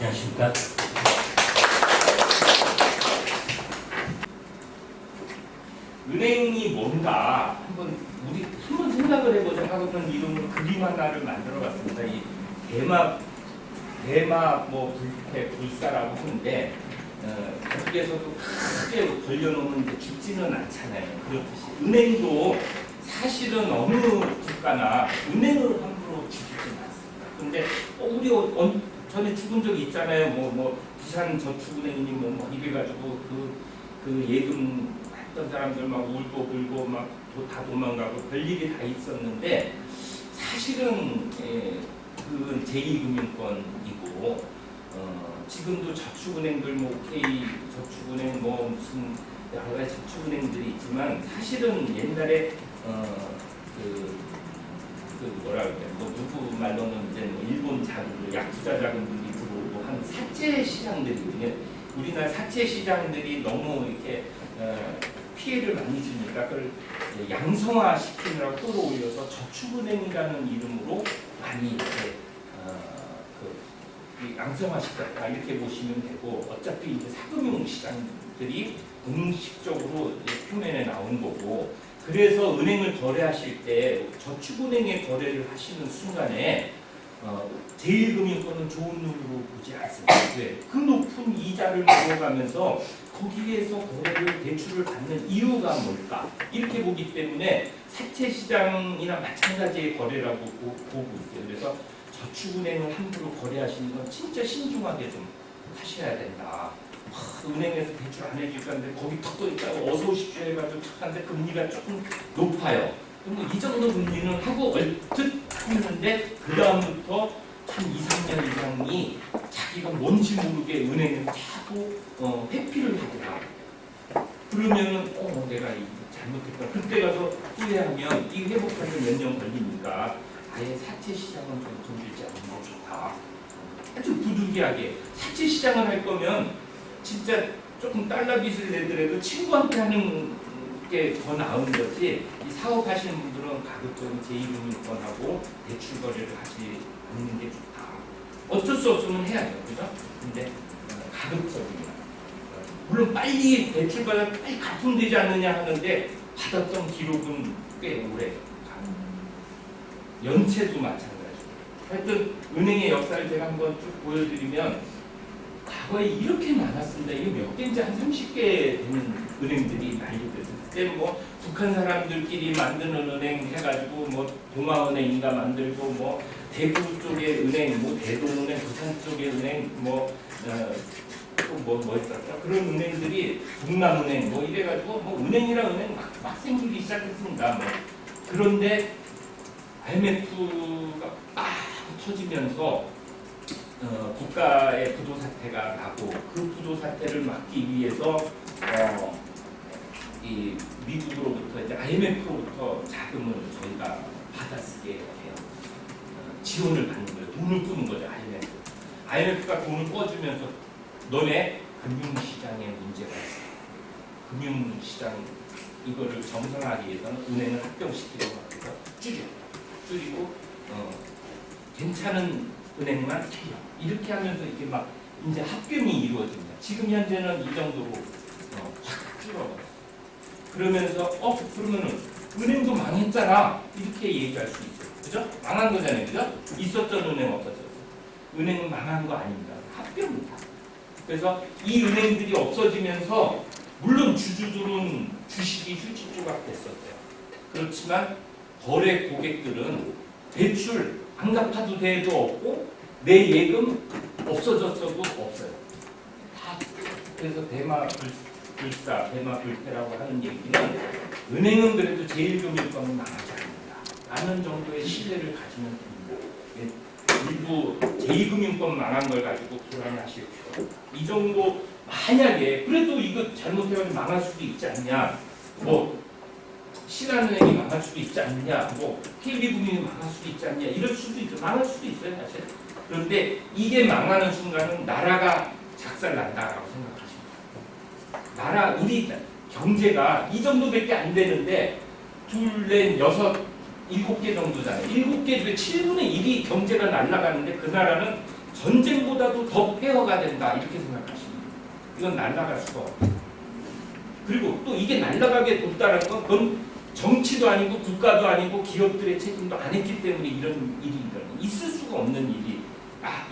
안녕하십니까. 은행이 뭔가 우리 한번 생각을 해보자 하고는 이름으로 그림 하나를 만들어봤습니다. 이 대마 뭐 불태 불사라고 하는데 거기에서도 크게 걸려놓으면 이제 죽지는 않잖아요. 그렇듯이 은행도 사실은 어느 국가나 은행을 함부로 죽이진 않습니다. 근데 우리 전에 죽은 적이 있잖아요. 뭐 부산 저축은행이 뭐 이래가지고 그 예금 했던 사람들 막 울고 불고 막 다 도망가고 별일이 다 있었는데 사실은 그건 제2금융권이고 지금도 저축은행들 뭐 K 저축은행 뭐 무슨 여러 가지 저축은행들이 있지만 사실은 옛날에 뭐라 그래 뭐 누구 말로는 이제 뭐 일본 자금들 약투자 자금들이 들어오고 한 사채 시장들이거든요. 우리나라 사채 시장들이 너무 이렇게 피해를 많이 주니까 그걸 양성화 시키느라고 끌어올려서 저축은행이라는 이름으로 많이 이렇게 양성화 시켰다 이렇게 보시면 되고 어차피 이제 사금융 시장들이 공식적으로 표면에 나온 거고 그래서 은행을 거래하실 때 저축은행에 거래를 하시는 순간에 제1금융권은 좋은 눈으로 보지 않습니다. 왜? 그 높은 이자를 먹어가면서 거기에서 거래를 대출을 받는 이유가 뭘까? 이렇게 보기 때문에 사채 시장이나 마찬가지의 거래라고 보고 있어요. 그래서 저축은행을 함부로 거래하시는 건 진짜 신중하게 좀 하셔야 된다. 은행에서 대출 안 해줄 건데 거기 턱도 있다고 어서 오십시오 해가지고 착한데 금리가 조금 높아요. 그럼 이 정도 금리는 하고 얼뜻 했는데 그 다음부터 한 2, 3년 이상이 자기가 뭔지 모르게 은행을 자꾸 회피를 하더라. 그러면은 내가 잘못했다. 그때 가서 후회하면 이 회복하는 몇 년 걸리니까 아예 사채 시장은 좀 건들지 않는 게 좋다. 아주 부득이하게 사채 시장을 할 거면 진짜 조금 달러 빚을 내더라도 친구한테 하는 게 더 나은 거지. 이 사업하시는 분들은 가급적이면 제2금융권하고 대출 거래를 하지 않는 게 좋다. 어쩔 수 없으면 해야죠, 그죠? 근데 가급적이면 물론 빨리 대출 받아 빨리 갚으면 되지 않느냐 하는데 받았던 기록은 꽤 오래 가는 연체도 마찬가지고. 하여튼 은행의 역사를 제가 한번 쭉 보여드리면 과거에 이렇게 많았습니다. 이게 몇 개인지 한 30개 되는 은행들이 난리됐어요. 그때 뭐 북한 사람들끼리 만드는 은행 해가지고 뭐 동아은행인가 만들고 뭐 대구 쪽의 은행, 뭐 대동은행, 부산 쪽의 은행, 뭐 있었죠? 그런 은행들이 동남은행 뭐 이래가지고 뭐 은행이랑 은행 막 생기기 시작했습니다. 뭐. 그런데 IMF가 빡 터지면서 국가의 부도 사태가 나고 그 부도 사태를 막기 위해서 이 미국으로부터 이제 IMF로부터 자금을 저희가 받아쓰게 해요. 지원을 받는 거예요. 돈을 끄는 거죠. IMF가 돈을 꺼주면서 너네 금융시장에 문제가 있어. 금융시장 이거를 정상화하기 위해서는 은행을 합병시키려고 해서 줄이고 괜찮은 은행만 살려. 이렇게 하면서 이렇게 막 이제 합병이 이루어집니다. 지금 현재는 이 정도로 확 줄어버렸어요. 그러면서 그러면은 은행도 망했잖아 이렇게 얘기할 수 있어요. 그죠? 망한 거잖아요. 그죠? 있었던 은행 없어졌어요. 은행은 망한 거 아닙니다. 합병입니다. 그래서 이 은행들이 없어지면서 물론 주주들은 주식이 휴지 조각 됐었어요. 그렇지만 거래 고객들은 대출 안 갚아도 돼도 없고 내 예금 없어졌어도 없어요. 다 그래서 대마 불태라고 하는 얘기는 은행은 그래도 제1금융권은 망하지 않는다. 라는 정도의 신뢰를 가지면 됩니다. 일부 제2금융권 망한 걸 가지고 불안하실 필요 없다. 이 정도 만약에 그래도 이거 잘못해가지고 망할 수도 있지 않냐. 뭐 신한은행이 망할 수도 있지 않느냐, 뭐 KB금융이 망할 수도 있지 않냐, 이럴 수도 있어요. 망할 수도 있어요, 사실. 그런데 이게 망하는 순간은 나라가 작살난다라고 생각하십니다. 우리 경제가 이 정도밖에 안 되는데 둘, 넷, 여섯, 7개 정도잖아요. 7개 중에 7분의 1이 경제가 날아가는데 그 나라는 전쟁보다도 더 폐허가 된다 이렇게 생각하시면 돼요. 이건 날아갈 수가 없어요. 그리고 또 이게 날아가게 뒀다는 건 그건 정치도 아니고 국가도 아니고 기업들의 책임도 안 했기 때문에 이런 일이 있을 수가 없는 일이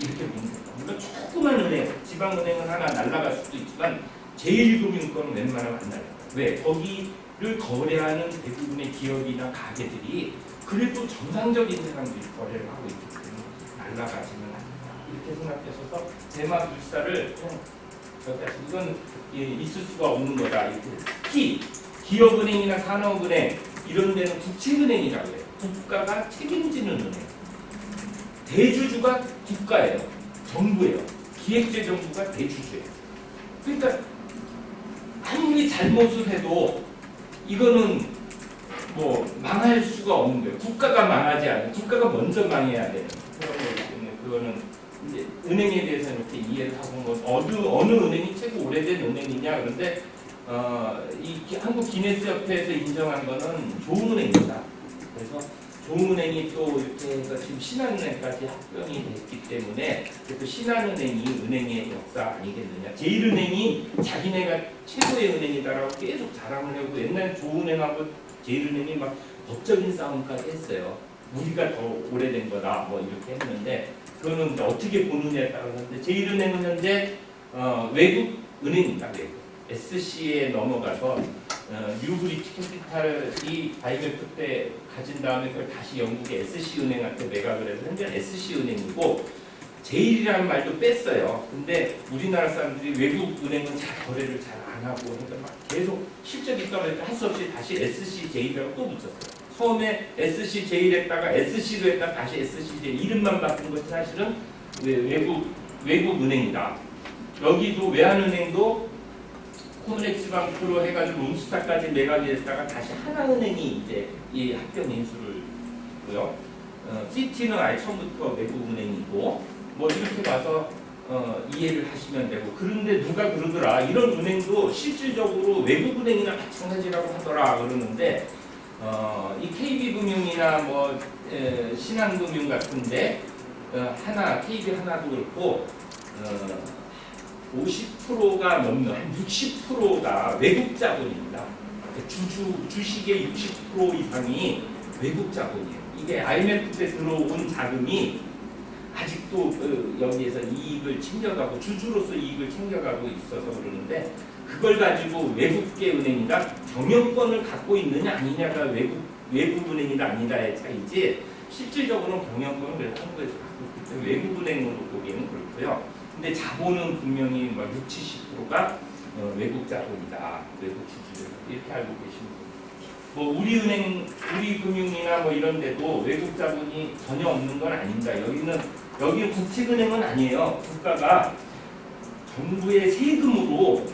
이렇게 보는 거예요. 그러니까 조그만 은행, 지방은행은 하나 날아갈 수도 있지만 제1금융권은 웬만하면 안 날아가요. 왜? 거기를 거래하는 대부분의 기업이나 가게들이 그래도 정상적인 사람들이 거래를 하고 있기 때문에 날아가지는 않는다. 이렇게 생각하셔서 대마불사를 그냥 이건 있을 수가 없는 거다. 특히 기업은행이나 산업은행 이런 데는 국채은행이라고 해요. 국가가 책임지는 은행. 대주주가 국가예요. 정부예요. 기획재정부가 대주주예요. 그러니까 아무리 잘못을 해도 이거는 뭐 망할 수가 없는 거예요. 국가가 망하지 않아요. 국가가 먼저 망해야 되는 그런 거기 때문에 그거는 이제 은행에 대해서 이렇게 이해를 하고 어느 은행이 최고 오래된 은행이냐 그런데 이 한국 기네스협회에서 인정한 거는 조은행입니다. 그래서 조은행이 또 이렇게 해서 지금 신한은행까지 합병이 됐기 때문에 또 신한은행이 은행의 역사 아니겠느냐. 제1은행이 자기네가 최고의 은행이다라고 계속 자랑을 하고 옛날 조은행하고 제1은행이 막 법적인 싸움까지 했어요. 우리가 더 오래된 거다 뭐 이렇게 했는데 그거는 이제 어떻게 보느냐에 따라서인데 제1은행은 현재 외국 은행입니다. 외국. SC에 넘어가서 뉴브리지 캐피탈이 IMF 때 가진 다음에 그걸 다시 영국의 SC은행한테 매각을 해서 현재 SC은행이고 제1이라는 말도 뺐어요. 근데 우리나라 사람들이 외국 은행은 잘 거래를 잘 안 하고 그러니까 막 계속 실적이 떨어질 때 할 수 없이 다시 SCJ1이라고 또 붙였어요. 처음에 SCJ1 했다가 SC로 했다가 다시 SCJ 이름만 바꾼 것이 사실은 외국 은행이다. 여기도 외환은행도 코머렉스방크로 해가지고 론스타까지 매각이 됐다가 다시 하나은행이 이제 이 합병 인수를 고요. 시티는 아예 처음부터 외국은행이고 뭐 이렇게 봐서 이해를 하시면 되고 그런데 누가 그러더라 이런 은행도 실질적으로 외국은행이나 마찬가지라고 하더라 그러는데 이 KB금융이나 뭐 신한금융 같은데 KB 하나도 그렇고 50%가 넘는 한 60%가 외국 자본입니다. 주식의 60% 이상이 외국 자본이에요. 이게 IMF 때 들어온 자금이 아직도 여기에서 이익을 챙겨가고 주주로서 이익을 챙겨가고 있어서 그러는데 그걸 가지고 외국계 은행이다 경영권을 갖고 있느냐 아니냐가 외국 은행이다 아니다의 차이지 실질적으로는 경영권을 그래도 한국에서 갖고 있기 때문에 외국 은행으로 보기에는 그렇고요. 근데 자본은 분명히 막 60~70%가 외국 자본이다. 외국 주주들 이렇게 알고 계시는 거예요. 뭐 우리 금융이나 뭐 이런 데도 외국 자본이 전혀 없는 건 아닙니다. 여기는 국책은행은 아니에요. 국가가 정부의 세금으로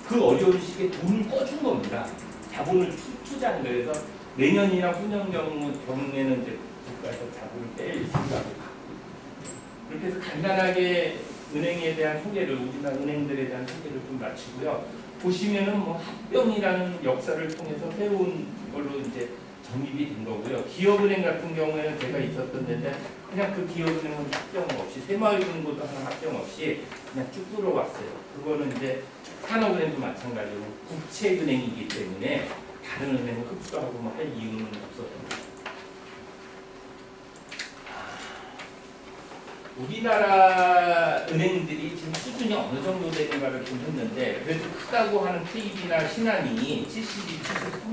그 어려운 시기에 돈을 꺼준 겁니다. 자본을 투자한 거예요. 그래서 내년이나 후년 경우에는 이제 국가에서 자본을 뺄 생각을 갖고 있고 그렇게 해서 간단하게 은행에 대한 소개를 우리나라 은행들에 대한 소개를 좀 마치고요. 보시면은 뭐 합병이라는 역사를 통해서 새로운 걸로 이제 정립이 된 거고요. 기업은행 같은 경우에는 제가 있었던 데인데 그냥 그 기업은행은 합병 없이 새마을금고도 하나 합병 없이 그냥 쭉 들어왔어요. 그거는 이제 산업은행도 마찬가지로 국채은행이기 때문에 다른 은행을 흡수하고 뭐 할 이유는 없었던 거예요. 우리나라 은행들이 지금 수준이 어느 정도 되는가를 좀 했는데 그래도 크다고 하는 KB나 신한이 72,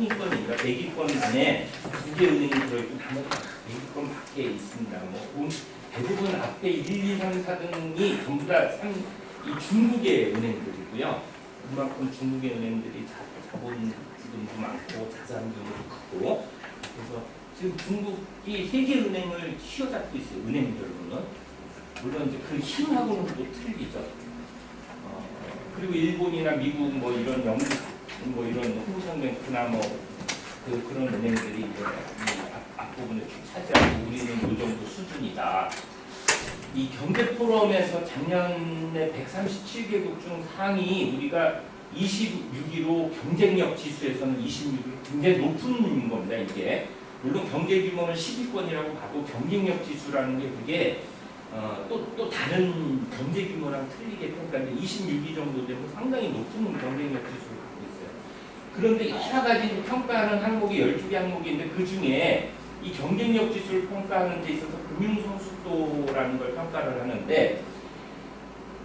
73위권인가 100위권 안에 2개 은행이 들어있고 나머지 100위권 밖에 있습니다. 뭐 대부분 앞에 1, 2, 3, 4등이 전부 다 이 중국의 은행들이고요. 그만큼 중국의 은행들이 자본 지금도 많고 자산도 크고 그래서 지금 중국이 세계 은행을 휘어잡고 있어요. 은행들로는. 물론 이제 그 힘하고는 또 틀리죠. 그리고 일본이나 미국 뭐 이런 영국 뭐 이런 홍성뱅크나 뭐 그런 은행들이 이제 앞부분을 차지하고 우리는 이 정도 수준이다. 이 경제 포럼에서 작년에 137개국 중 상위 우리가 26위로 경쟁력 지수에서는 26위 굉장히 높은 겁니다. 이게 물론 경제 규모는 10위권이라고 봐도 경쟁력 지수라는 게 그게 또 다른 경제 규모랑 틀리게 평가하는데 26위 정도 되면 상당히 높은 경쟁력 지수를 갖고 있어요. 그런데 여러 가지 평가하는 항목이 12개 항목인데 그 중에 이 경쟁력 지수를 평가하는 데 있어서 금융성숙도라는 걸 평가를 하는데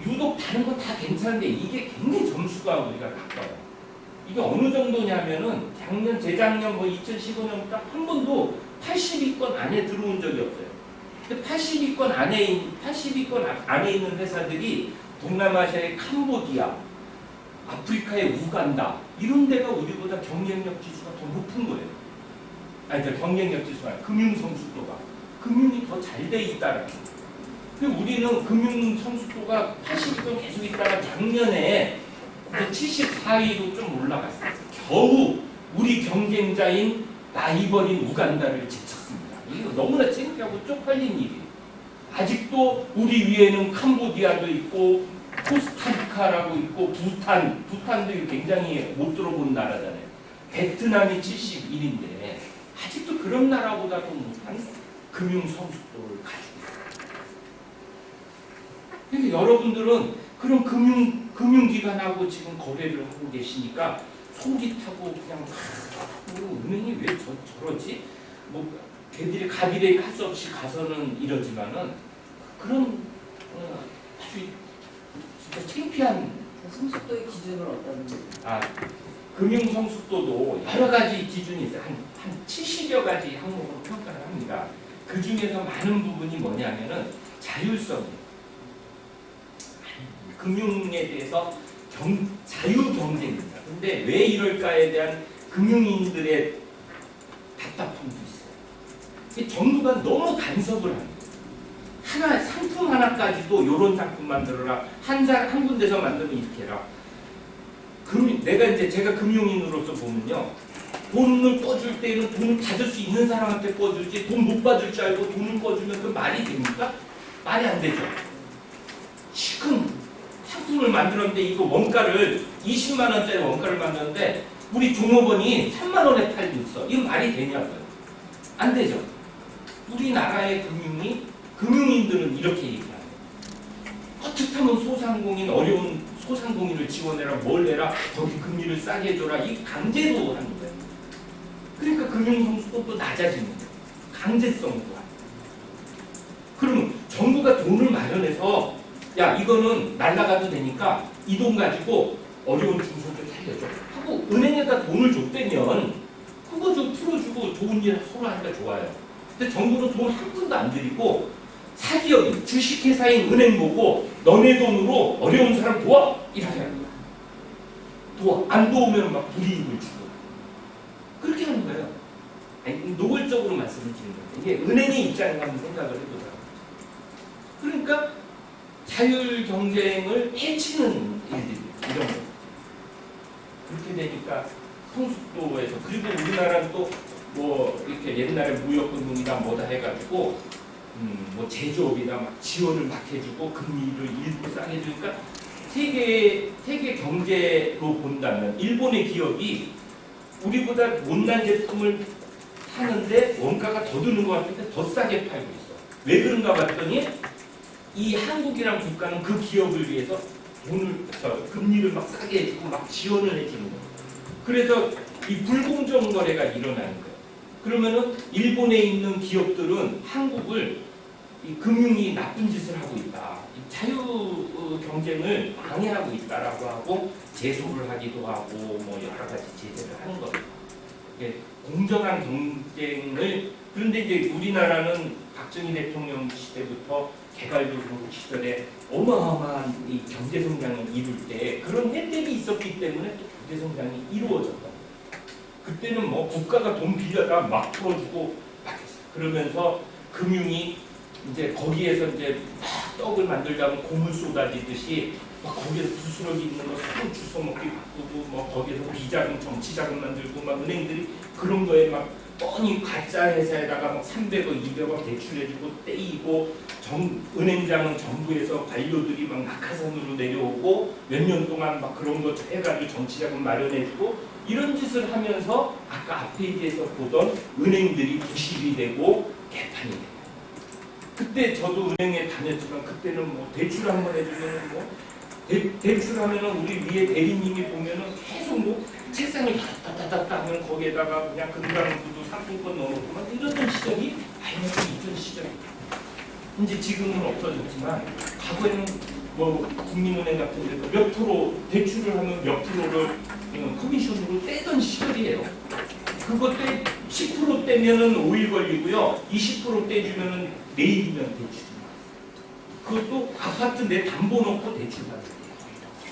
유독 다른 건 다 괜찮은데 이게 굉장히 점수가 우리가 가까워요. 이게 어느 정도냐면은 재작년 2015년부터 한 번도 80위권 안에 들어온 적이 없어요. 근데 80위권 안에 있는 회사들이 동남아시아의 캄보디아, 아프리카의 우간다 이런 데가 우리보다 경쟁력 지수가 더 높은 거예요. 경쟁력 지수가 금융 성숙도가 금융이 더 잘 돼 있다라는 거예요. 우리는 금융 성숙도가 80위권 계속 있다가 작년에 74위로 좀 올라갔어요. 겨우 우리 경쟁자인 라이벌인 우간다를 제쳤습니다. 이거 너무나 창피하고 쪽팔린 일이에요. 아직도 우리 위에는 캄보디아도 있고 코스타리카라고 있고 부탄도 굉장히 못 들어본 나라잖아요. 베트남이 71인데 아직도 그런 나라보다도 못한 금융 성숙도를 가지고 있어요. 그래서 여러분들은 그런 금융기관하고 지금 거래를 하고 계시니까 속이 타고 그냥 은행이 왜 저러지? 걔들이 가비레이 할 수 없이 가서는 이러지만은 그런 아주 진짜 창피한 성숙도의 기준은 어떤? 금융 성숙도도 여러 가지 기준이 있어요. 한 70여 가지 항목으로 평가를 합니다. 그 중에서 많은 부분이 뭐냐면은 자율성이에요. 금융에 대해서 자유 경쟁입니다. 근데 왜 이럴까에 대한 금융인들의 답답함도 있어요. 정부가 너무 간섭을 합니다. 상품 하나까지도 이런 상품 만들어라. 한 군데서 만들면 이렇게 해라. 제가 금융인으로서 보면요. 돈을 꿔줄 때는 돈을 받을 수 있는 사람한테 꿔주지 돈 못 받을 줄 알고 돈을 꿔주면 그 말이 됩니까? 말이 안 되죠. 지금 상품을 만들었는데 이거 원가를 20만 원짜리 원가를 만드는데 우리 종업원이 3만 원에 팔고 있어. 이건 말이 되냐고요. 안 되죠. 우리나라의 금융인들은 이렇게 얘기해요. 어떻다면 소상공인 어려운 소상공인을 지원해라 뭘 해라 거기 금리를 싸게 해줘라 이 강제로 하는 거예요. 그러니까 금융성숙도도 낮아지는 거예요. 강제성도 하는. 그러면 정부가 돈을 마련해서 야 이거는 날라가도 되니까 이 돈 가지고 어려운 중소기업 살려줘 하고 은행에다 돈을 줬다면 그거 좀 풀어주고 좋은 일 서로 하니까 좋아요. 근데 정부는 돈 한 푼도 안 들이고 사기업인 주식회사인 은행 보고 너네 돈으로 어려운 사람 도와 이렇게 하는 거야. 도와 안 도우면 막 불이익을 주고 그렇게 하는 거예요. 노골적으로 말씀을 드리는 거예요. 이게 은행의 입장에 한번 생각을 해보자. 그러니까 자율 경쟁을 해치는 일들이 이런 거. 그렇게 되니까 성숙도에서 그리고 우리나라는 또 이렇게 옛날에 무역금융이나 뭐다 해가지고 제조업이나 막 지원을 막 해주고 금리를 일부 싸게 해주니까 세계 경제로 본다면 일본의 기업이 우리보다 못난 제품을 하는데 원가가 더 드는 것 같은데 더 싸게 팔고 있어. 왜 그런가 봤더니 이 한국이란 국가는 그 기업을 위해서 금리를 막 싸게 해주고 막 지원을 해주는 거예요. 그래서 이 불공정 거래가 일어나는 거예요. 그러면은 일본에 있는 기업들은 한국을 이 금융이 나쁜 짓을 하고 있다. 자유 경쟁을 방해하고 있다라고 하고 제소를 하기도 하고 여러 가지 제재를 하는 거예요. 공정한 경쟁을 그런데 이제 우리나라는 박정희 대통령 시대부터 개발도상국 시절에 어마어마한 이 경제 성장을 이룰 때 그런 혜택이 있었기 때문에 또 경제 성장이 이루어졌다. 그때는 국가가 돈 빌려다 막 풀어주고 막 했어요. 그러면서 금융이 이제 거기에서 이제 막 떡을 만들자면 고물 쏟아지듯이 막 거기에서 부스러기 있는 거 서로 주워먹기 바꾸고 거기에서 비자금 정치자금 만들고 막 은행들이 그런 거에 막 뻔히 가짜 회사에다가 막 300억 200억 대출해주고 떼이고 은행장은 정부에서 관료들이 막 낙하산으로 내려오고 몇 년 동안 막 그런 거 해가지고 정치자금 마련해주고 이런 짓을 하면서 아까 앞 페이지에서 보던 은행들이 부실이 되고 개판이 되고 그때 저도 은행에 다녔지만 그때는 뭐 대출 한번 해주면 뭐 대출하면은 우리 위에 대리님이 보면은 계속 뭐 책상을 따따따따 하면 거기에다가 그냥 금강구도 상품권 넣어놓고 막 이러던 시절이 IMF 이전 시절. 이제 지금은 없어졌지만 과거에는 뭐 국민은행 같은 데도 몇 프로 대출을 하면 몇 프로를 커미션으로 떼던 시절이에요. 그것 때 10% 떼면은 5일 걸리고요. 20% 떼주면은 내일이면 대출이 나왔어요. 그것도 아파트 내 담보 놓고 대출 받아요.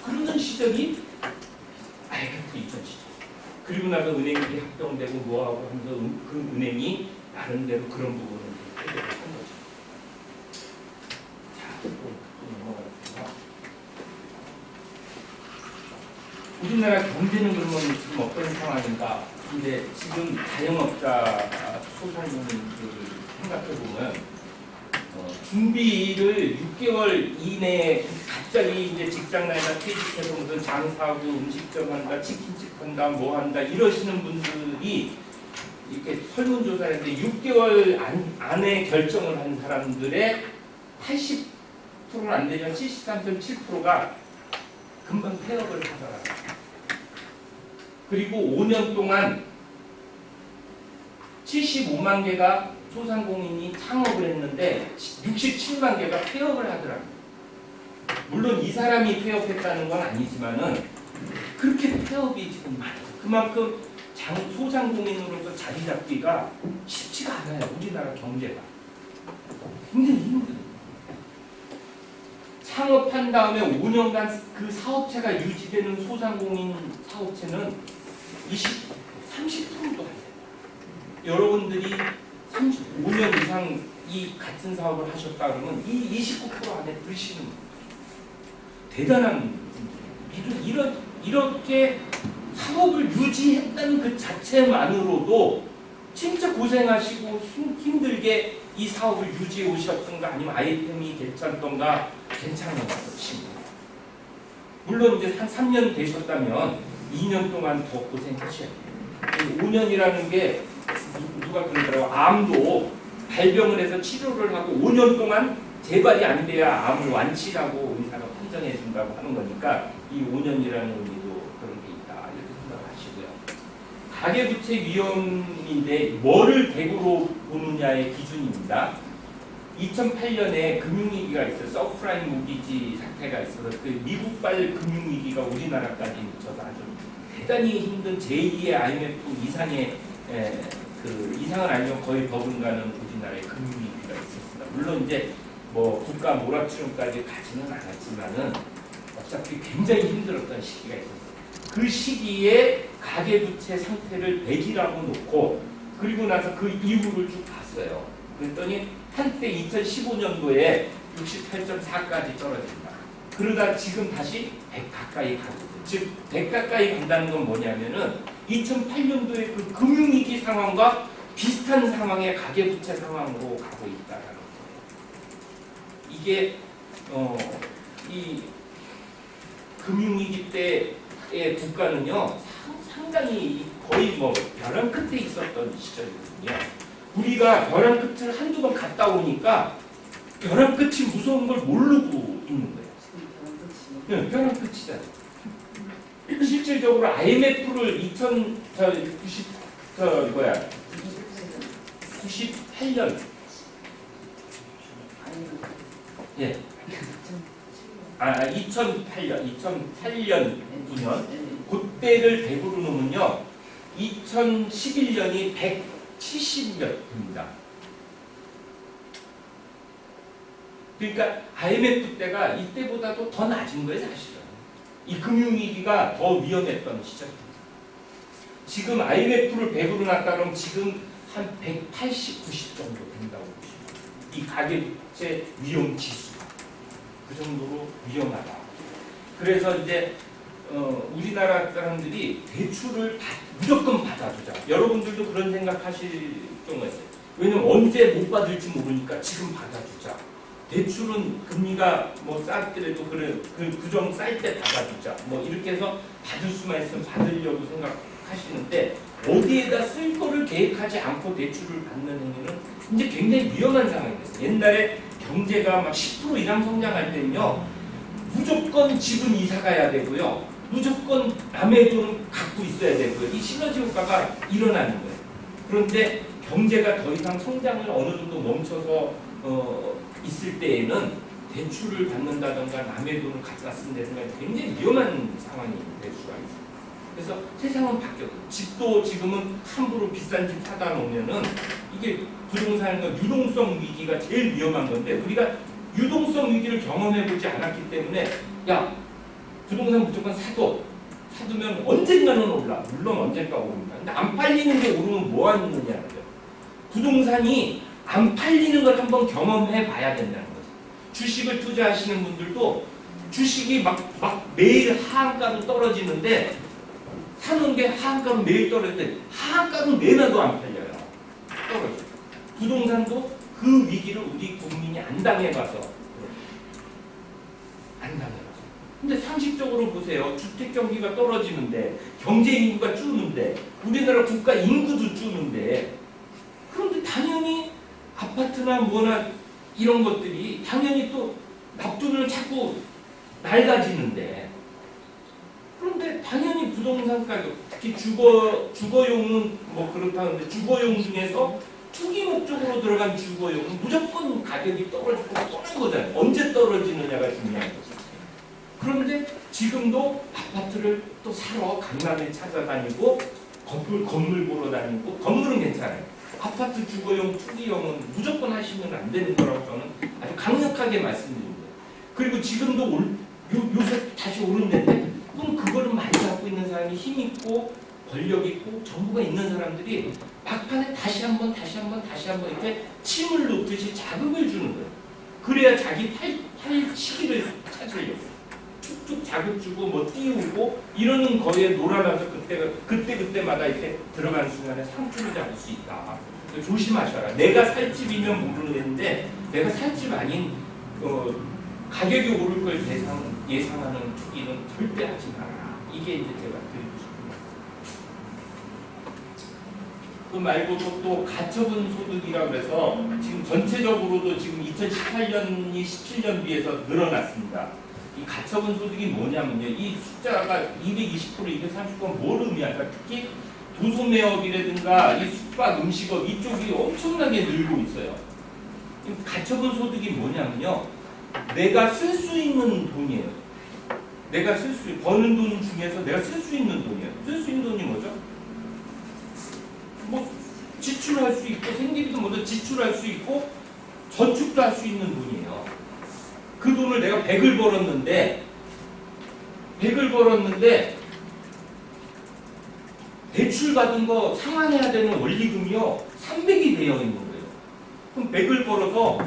그러던 시절이 IMF 이전 시절. 그리고 나서 은행들이 합병되고 뭐하고 하면서 그 은행이 나름대로 그런 부분을 해결을 한 거죠. 자, 또 넘어가겠습니다. 우리나라 경제는 그러면 지금 어떤 상황인가? 근데 지금 자영업자 소상공인들을 생각해 보면 준비를 6개월 이내에 갑자기 이제 직장 나이나 퇴직해서 무슨 장사하고 음식점 한다, 치킨집 한다, 뭐 한다 이러시는 분들이 이렇게 설문조사를 했는데 6개월 안에 결정을 한 사람들의 80%는 안 되면 73.7%가 금방 폐업을 하더라고요. 그리고 5년 동안 75만 개가 소상공인이 창업을 했는데 67만 개가 폐업을 하더라고요. 물론 이 사람이 폐업했다는 건 아니지만은 그렇게 폐업이 지금 많아요. 그만큼 소상공인으로서 자리 잡기가 쉽지가 않아요. 우리나라 경제가 굉장히 힘들어요. 창업한 다음에 5년간 그 사업체가 유지되는 소상공인 사업체는 30%도 안 돼요. 여러분들이 5년 이상 이 같은 사업을 하셨다 그러면 이 29% 안에 드시는 대단한 이렇게 사업을 유지했다는 그 자체만으로도 진짜 고생하시고 힘들게 이 사업을 유지해 오셨던가 아니면 아이템이 괜찮던가 괜찮은 것입니다. 물론 이제 한 3년 되셨다면 2년 동안 더 고생하셔야 돼요. 5년이라는 게 누가 그러더라고요. 암도 발병을 해서 치료를 하고 5년 동안 재발이 안 돼야 암을 완치라고 의사가 판정해 준다고 하는 거니까 이 5년이라는 의미도 그런 게 있다. 이렇게 생각하시고요. 가계부채 위험인데 뭐를 대구로 보느냐의 기준입니다. 2008년에 금융위기가 있어요. 서프라임 모기지 사태가 있어서 그 미국발 금융위기가 우리나라까지 미쳐서 아주 대단히 힘든 제2의 IMF 이상의 그 이상은 아니면 거의 버금가는 우리나라의 금융위기가 있었습니다. 물론 이제 뭐 국가 몰아치움까지 가지는 않았지만은 어차피 굉장히 힘들었던 시기가 있었어요. 그 시기에 가계부채 상태를 100이라고 놓고 그리고 나서 그 이후를 쭉 봤어요. 그랬더니 한때 2015년도에 68.4까지 떨어진다. 그러다 지금 다시 100 가까이 가고 있어요. 즉 100 가까이 간다는 건 뭐냐면은 2008년도에 그 금융위기 상황과 비슷한 상황의 가계부채 상황으로 가고 있다라는 거예요. 이게 이 금융위기 때의 국가는요 상당히 거의 뭐 벼랑 끝에 있었던 시절이거든요. 우리가 벼랑 끝을 한두 번 갔다 오니까 벼랑 끝이 무서운 걸 모르고 있는 거예요. 네, 벼랑 끝이잖아요. 실질적으로 IMF를 98년 예. 2008년 9년 그때를 100으로 놓으면요 2011년이 170몇입니다. 그러니까 IMF 때가 이때보다도 더 낮은 거예요 사실은. 이 금융위기가 더 위험했던 시절입니다. 지금 IMF를 100으로 놨다 그러면 지금 한 180, 90 정도 된다고 보시면 이 가계부채 위험 지수가 그 정도로 위험하다. 그래서 이제 우리나라 사람들이 대출을 무조건 받아주자. 여러분들도 그런 생각하실 경우가 있어요. 왜냐면 언제 못 받을지 모르니까 지금 받아주자. 대출은 금리가 뭐 쌌더라도 그 규정 쌀 때 받아주자. 뭐 이렇게 해서 받을 수만 있으면 받으려고 생각하는 하시는데 어디에다 쓸 거를 계획하지 않고 대출을 받는 행위는 이제 굉장히 위험한 상황이 됐어요. 옛날에 경제가 막 10% 이상 성장할 때는요, 무조건 집은 이사 가야 되고요, 무조건 남의 돈은 갖고 있어야 되고요. 이 시너지 효과가 일어나는 거예요. 그런데 경제가 더 이상 성장을 어느 정도 멈춰서 있을 때에는 대출을 받는다던가 남의 돈을 갖다 쓴다든가 굉장히 위험한 상황이 될 수가 있어요. 그래서 세상은 바뀌었고, 집도 지금은 함부로 비싼 집 사다 놓으면은 이게 부동산과 유동성 위기가 제일 위험한 건데, 우리가 유동성 위기를 경험해 보지 않았기 때문에 야, 부동산 무조건 사두면 언젠가는 올라. 물론 언젠가 오릅니다. 근데 안 팔리는 게 오르면 뭐 하느냐는 거죠. 부동산이 안 팔리는 걸 한번 경험해 봐야 된다는 거죠. 주식을 투자하시는 분들도 주식이 막 매일 하한가로 떨어지는데, 사는 게 하한가로 매일 떨어지는데 하한가로 내놔도 안 팔려요. 떨어져요. 부동산도 그 위기를 우리 국민이 안 당해봐서 안 당해봐서. 근데 상식적으로 보세요. 주택 경기가 떨어지는데, 경제 인구가 줄는데, 우리나라 국가 인구도 줄는데, 그런데 당연히 아파트나 뭐나 이런 것들이 당연히 또 납두를 자꾸 낡아지는데, 그런데 당연히 부동산 가격, 특히 주거용은 뭐 그렇다는데, 주거용 중에서 투기 목적으로 들어간 주거용은 무조건 가격이 떨어지고 뻔한 거잖아요. 언제 떨어지느냐가 중요한 거죠. 그런데 지금도 아파트를 또 사러 강남에 찾아다니고 건물 보러 다니고, 건물은 괜찮아요. 아파트 주거용, 투기용은 무조건 하시면 안 되는 거라고 저는 아주 강력하게 말씀드립니다. 그리고 지금도 요새 다시 오른다는데, 그럼 그거를 많이 갖고 있는 사람이 힘 있고 권력 있고 정부가 있는 사람들이 막판에 다시 한번 이렇게 침을 놓듯이 자극을 주는 거예요. 그래야 자기 팔 시기를 찾으려고 툭툭 자극 주고 뭐 띄우고 이러는 거에 놀아나서 그때마다 이렇게 들어가는 순간에 상투를 잡을 수 있다. 조심하셔라. 내가 살 집이면 모르겠는데, 내가 살 집 아닌 가격이 오를 걸 예상하는 투기는 절대 하지 마라. 이게 이제 제가 드리고 싶은 말씀. 그 말고도 또 가처분 소득이라고 해서 지금 전체적으로도 지금 2018년이 17년 비해서 늘어났습니다. 이 가처분 소득이 뭐냐면요, 이 숫자가 220%, 230%가 뭘 의미할까? 특히 도소매업이라든가 이 숙박, 음식업 이쪽이 엄청나게 늘고 있어요. 이 가처분 소득이 뭐냐면요, 내가 쓸 수 있는 돈이에요. 버는 돈 중에서 내가 쓸 수 있는 돈이에요. 쓸 수 있는 돈이 뭐죠? 뭐 지출할 수 있고, 생기비도 먼저 지출할 수 있고, 저축도 할 수 있는 돈이에요. 그 돈을 내가 100을 벌었는데 대출 받은 거 상환해야 되는 원리금이요 300이 되어 있는 거예요. 그럼 100을 벌어서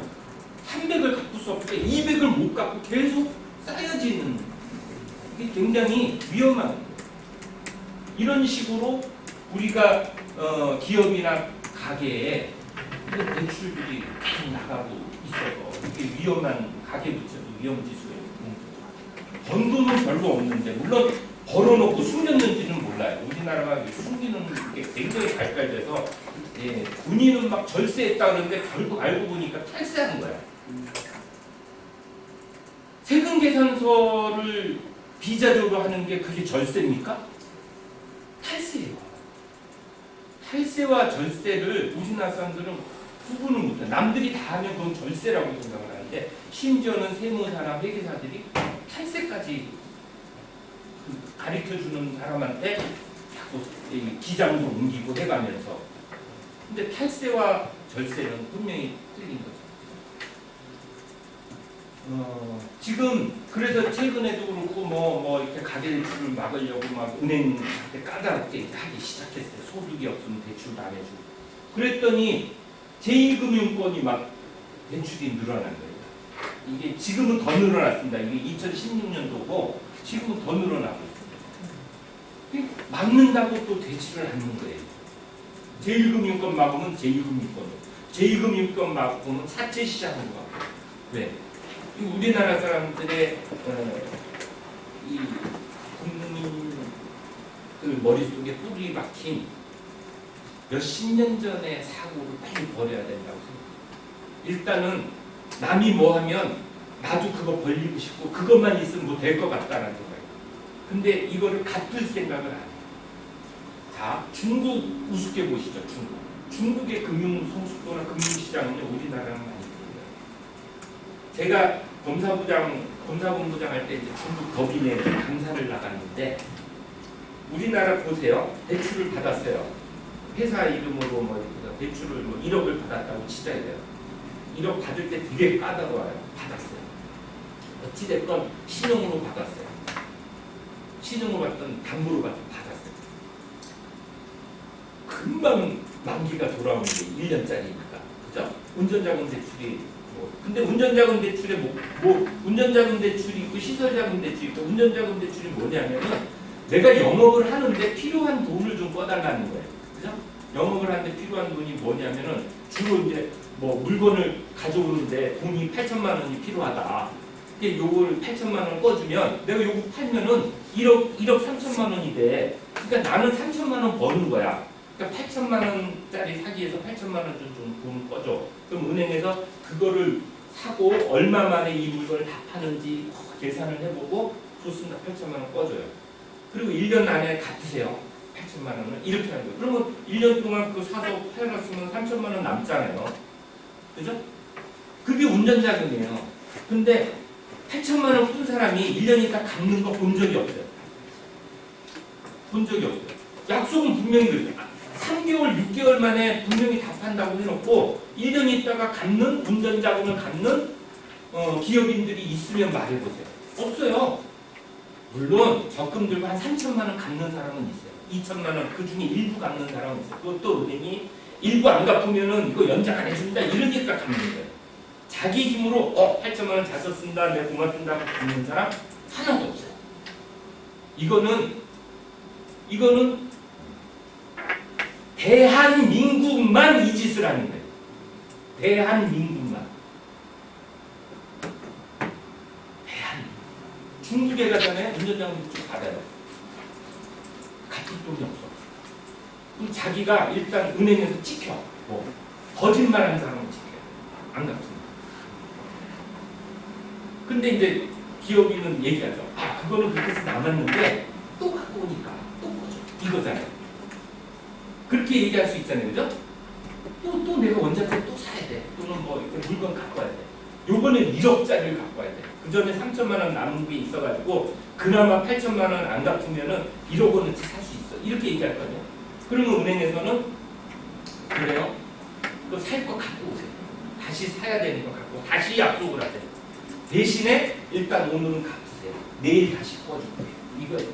300을 갚을 수 없을 때 200을 못 갚고 계속 쌓여지는, 이게 굉장히 위험한 거예요. 이런 식으로 우리가 기업이나 가게에 대출들이 계속 나가고 있어서 이게 위험한, 가계부채도 위험지수에 있는 거죠. 번 돈은 별로 없는데, 물론 벌어놓고 숨겼는지는 몰라요. 우리나라가 숨기는 게 굉장히 발달돼서 본인은 막 절세했다 그러는데 결국 알고 보니까 탈세하는 거야. 세금 계산서를 비자적으로 하는 게 그게 절세입니까? 탈세예요. 탈세와 절세를 우리나라 사람들은 구분을 못해. 남들이 다 하면 그건 절세라고 생각을 하는데, 심지어는 세무사나 회계사들이 탈세까지 가르쳐주는 사람한테 자꾸 기장도 옮기고 해가면서. 근데 탈세와 절세는 분명히 틀린 거죠. 지금 그래서 최근에도 그렇고 뭐 이렇게 가계대출을 막으려고 막 은행한테 까다롭게 하기 시작했어요. 소득이 없으면 대출도 안 해주고. 그랬더니 제1금융권이 막 대출이 늘어난 거예요. 이게 지금은 더 늘어났습니다. 이게 2016년도고 지금은 더 늘어나고 있어요. 막는다고 또 대출을 하는 거예요. 제1금융권 막으면 제2금융권 막으면 사채 시장으로 가고. 왜? 우리나라 사람들의 이 국민 머릿속에 뿌리 박힌 몇십 년 전의 사고를 빨리 버려야 된다고 생각해요. 일단은 남이 뭐 하면 나도 그거 벌리고 싶고 그것만 있으면 뭐 될 것 같다는 생각이에요. 근데 이거를 같을 생각을 안 해요. 자, 중국 우습게 보시죠. 중국의 금융 성숙도나 금융시장은요, 우리나라랑 많이 틀려요. 제가 검사본부장 할 때 이제 중국 법인에 감사를 나갔는데 우리나라 보세요. 대출을 받았어요. 회사 이름으로 뭐 대출을 뭐 1억을 받았다고 치자 이래요. 1억 받을 때 되게 까다로워요. 받았어요. 어찌됐건 신용으로 받았어요. 신용으로 받던 담보로 받았어요. 금방 만기가 돌아오는 게 1년짜리니까. 그죠? 운전자금 대출이 근데 운전자금 대출에 운전자금 대출이 있고 시설자금 대출이 있고 운전자금 대출이 뭐냐면은 내가 영업을 하는데 필요한 돈을 좀 꺼달라는 거예요. 그죠? 영업을 하는데 필요한 돈이 뭐냐면은 주로 이제 뭐 물건을 가져오는데 돈이 8천만 원이 필요하다. 근데 요걸 8천만 원 꺼주면 내가 요거 팔면은 1억 3천만 원이 돼. 그러니까 나는 3천만 원 버는 거야. 그러니까 8천만 원짜리 사기 위해서 8천만 원 좀 돈 꺼줘. 그럼 은행에서 그거를 사고 얼마 만에 이 물건을 다 파는지 계산을 해보고 좋습니다. 8천만 원 꺼줘요. 그리고 1년 안에 갚으세요. 8천만 원을 이렇게 하는 거예요. 그러면 1년 동안 그 사서 팔았으면 3천만 원 남잖아요. 그죠? 그게 운전자금이에요. 근데 8천만 원 푼 사람이 1년 있다 갚는 거 본 적이 없어요. 본 적이 없어요. 약속은 분명히 그래요. 3개월, 6개월 만에 분명히 다 판다고 해놓고 1년 있다가 갚는, 운전자금을 갚는 기업인들이 있으면 말해보세요. 없어요. 물론 적금 들고 한 3천만 원 갚는 사람은 있어요. 2천만 원, 그 중에 일부 갚는 사람은 있어요. 그것도 은행이 일부 안 갚으면은 이거 연장 안 해준다 이러니까 갚는 거예요. 자기 힘으로 8천만 원 잘 썼습니다. 내 고맙습니다 하고 갚는 사람 하나도 없어요. 이거는 대한민국만 이 짓을 하는 거예요. 대한민국만. 중국에 가잖아요. 운전자금 대출 받아요. 갚을 돈이 없어. 그럼 자기가 일단 은행에서 찍혀. 거짓말하는 사람은 찍혀요. 안 갚습니다. 근데 이제 기업인은 얘기하죠. 그거는 그렇게 해서 남았는데 또 갖고 오니까 또 꺼줘. 이거잖아요. 그렇게 얘기할 수 있잖아요. 그죠? 또 내가 원자재 또 사야 돼. 또는 뭐 이렇게 물건 갖고 와야 돼. 요번엔 1억짜리를 갖고 와야 돼. 그 전에 3천만 원 남은 게 있어가지고 그나마 8천만 원 안 갚으면은 1억 원어치 살 수 있어. 이렇게 얘기할 거예요. 그러면 은행에서는 그래요. 그거 살 거 갖고 오세요. 다시 사야 되는 거 갖고 다시 약속을 하세요. 대신에 일단 오늘은 갚으세요. 내일 다시 꺼줄게요. 이거예요.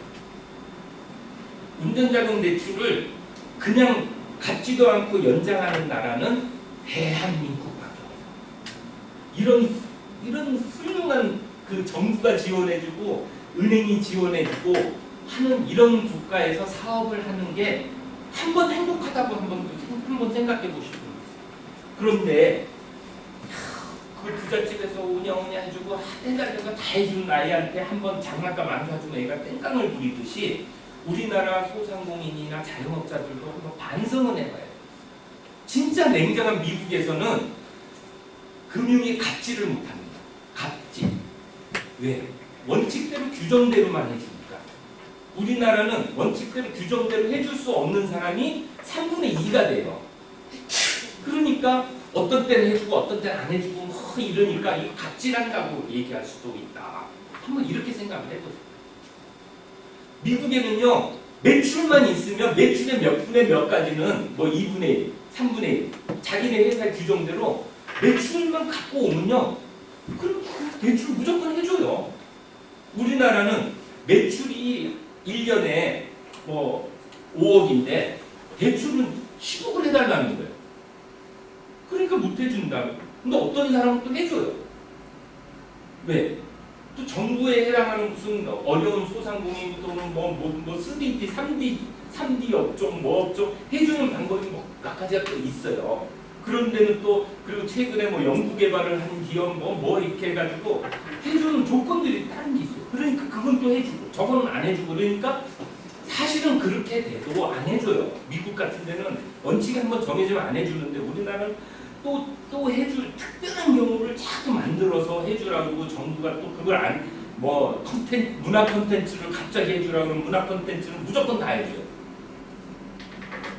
운전자금 대출을 그냥 갚지도 않고 연장하는 나라는 대한민국밖에 없어요. 이런 훌륭한 그 정부가 지원해주고 은행이 지원해주고 하는 이런 국가에서 사업을 하는 게 한번 행복하다고 한번 생각해 보시고 그런데 그 부잣집에서 오냐오냐 해주고 해달라고 다 해준 아이한테 한번 장난감 안 사주면 애가 땡깡을 부리듯이 우리나라 소상공인이나 자영업자들도 한번 반성을 해봐요. 진짜 냉정한 미국에서는 금융이 갚지를 못합니다. 갚지. 왜? 원칙대로 규정대로만 해주니까. 우리나라는 원칙대로 규정대로 해줄 수 없는 사람이 3분의 2가 돼요. 그러니까 어떤 때는 해주고 어떤 때는 안 해주고 이러니까 이거 갑질한다고 얘기할 수도 있다. 한번 이렇게 생각을 해보세요. 미국에는요 매출만 있으면 매출의 몇 분의 몇 가지는 뭐 2분의 1, 3분의 1 자기네 회사 규정대로 매출만 갖고 오면요 그럼 대출 무조건 해줘요. 우리나라는 매출이 1년에 뭐 5억인데 대출은 10억을 해달라는 거예요. 그러니까 못 해준다. 근데 어떤 사람은 또 해줘요. 왜? 또 정부에 해당하는 무슨 어려운 소상공인 또는 뭐 3D, 3D 업종, 뭐 업종 해주는 방법이 몇 가지가 또 있어요. 그런 데는 또 그리고 최근에 뭐 연구 개발을 한 기업 뭐 이렇게 해가지고 해주는 조건들이 다른 게 있어요. 그러니까 그건 또 해주고 저거는 안 해주고 그러니까 사실은 그렇게 돼도 안 해줘요. 미국 같은 데는 원칙이 한번 정해지면 안 해주는데 우리나라는 또 해줄 특별한 경우를 자꾸 만들어서 해주라고 정부가 또 그걸 문화 콘텐츠를 갑자기 해주라고 하면 문화 콘텐츠는 무조건 다 해줘요.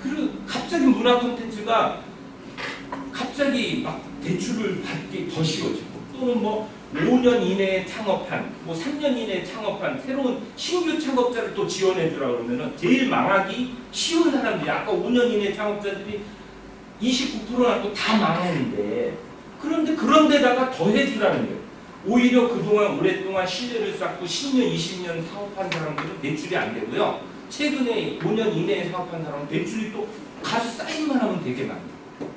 그리고 갑자기 문화 콘텐츠가 갑자기 막 대출을 받기 더 쉬워지고 또는 뭐 5년 이내에 창업한, 뭐 3년 이내에 창업한 새로운 신규 창업자를 또 지원해 주라고 그러면은 제일 망하기 쉬운 사람들이 아까 5년 이내 창업자들이 29%나 또 다 망했는데 그런데 그런 데다가 더 해주라는 거예요. 오히려 그동안 오랫동안 신뢰를 쌓고 10년, 20년 사업한 사람들은 대출이 안 되고요. 최근에 5년 이내에 사업한 사람은 대출이 또 가서 쌓인만 하면 되게 많아요.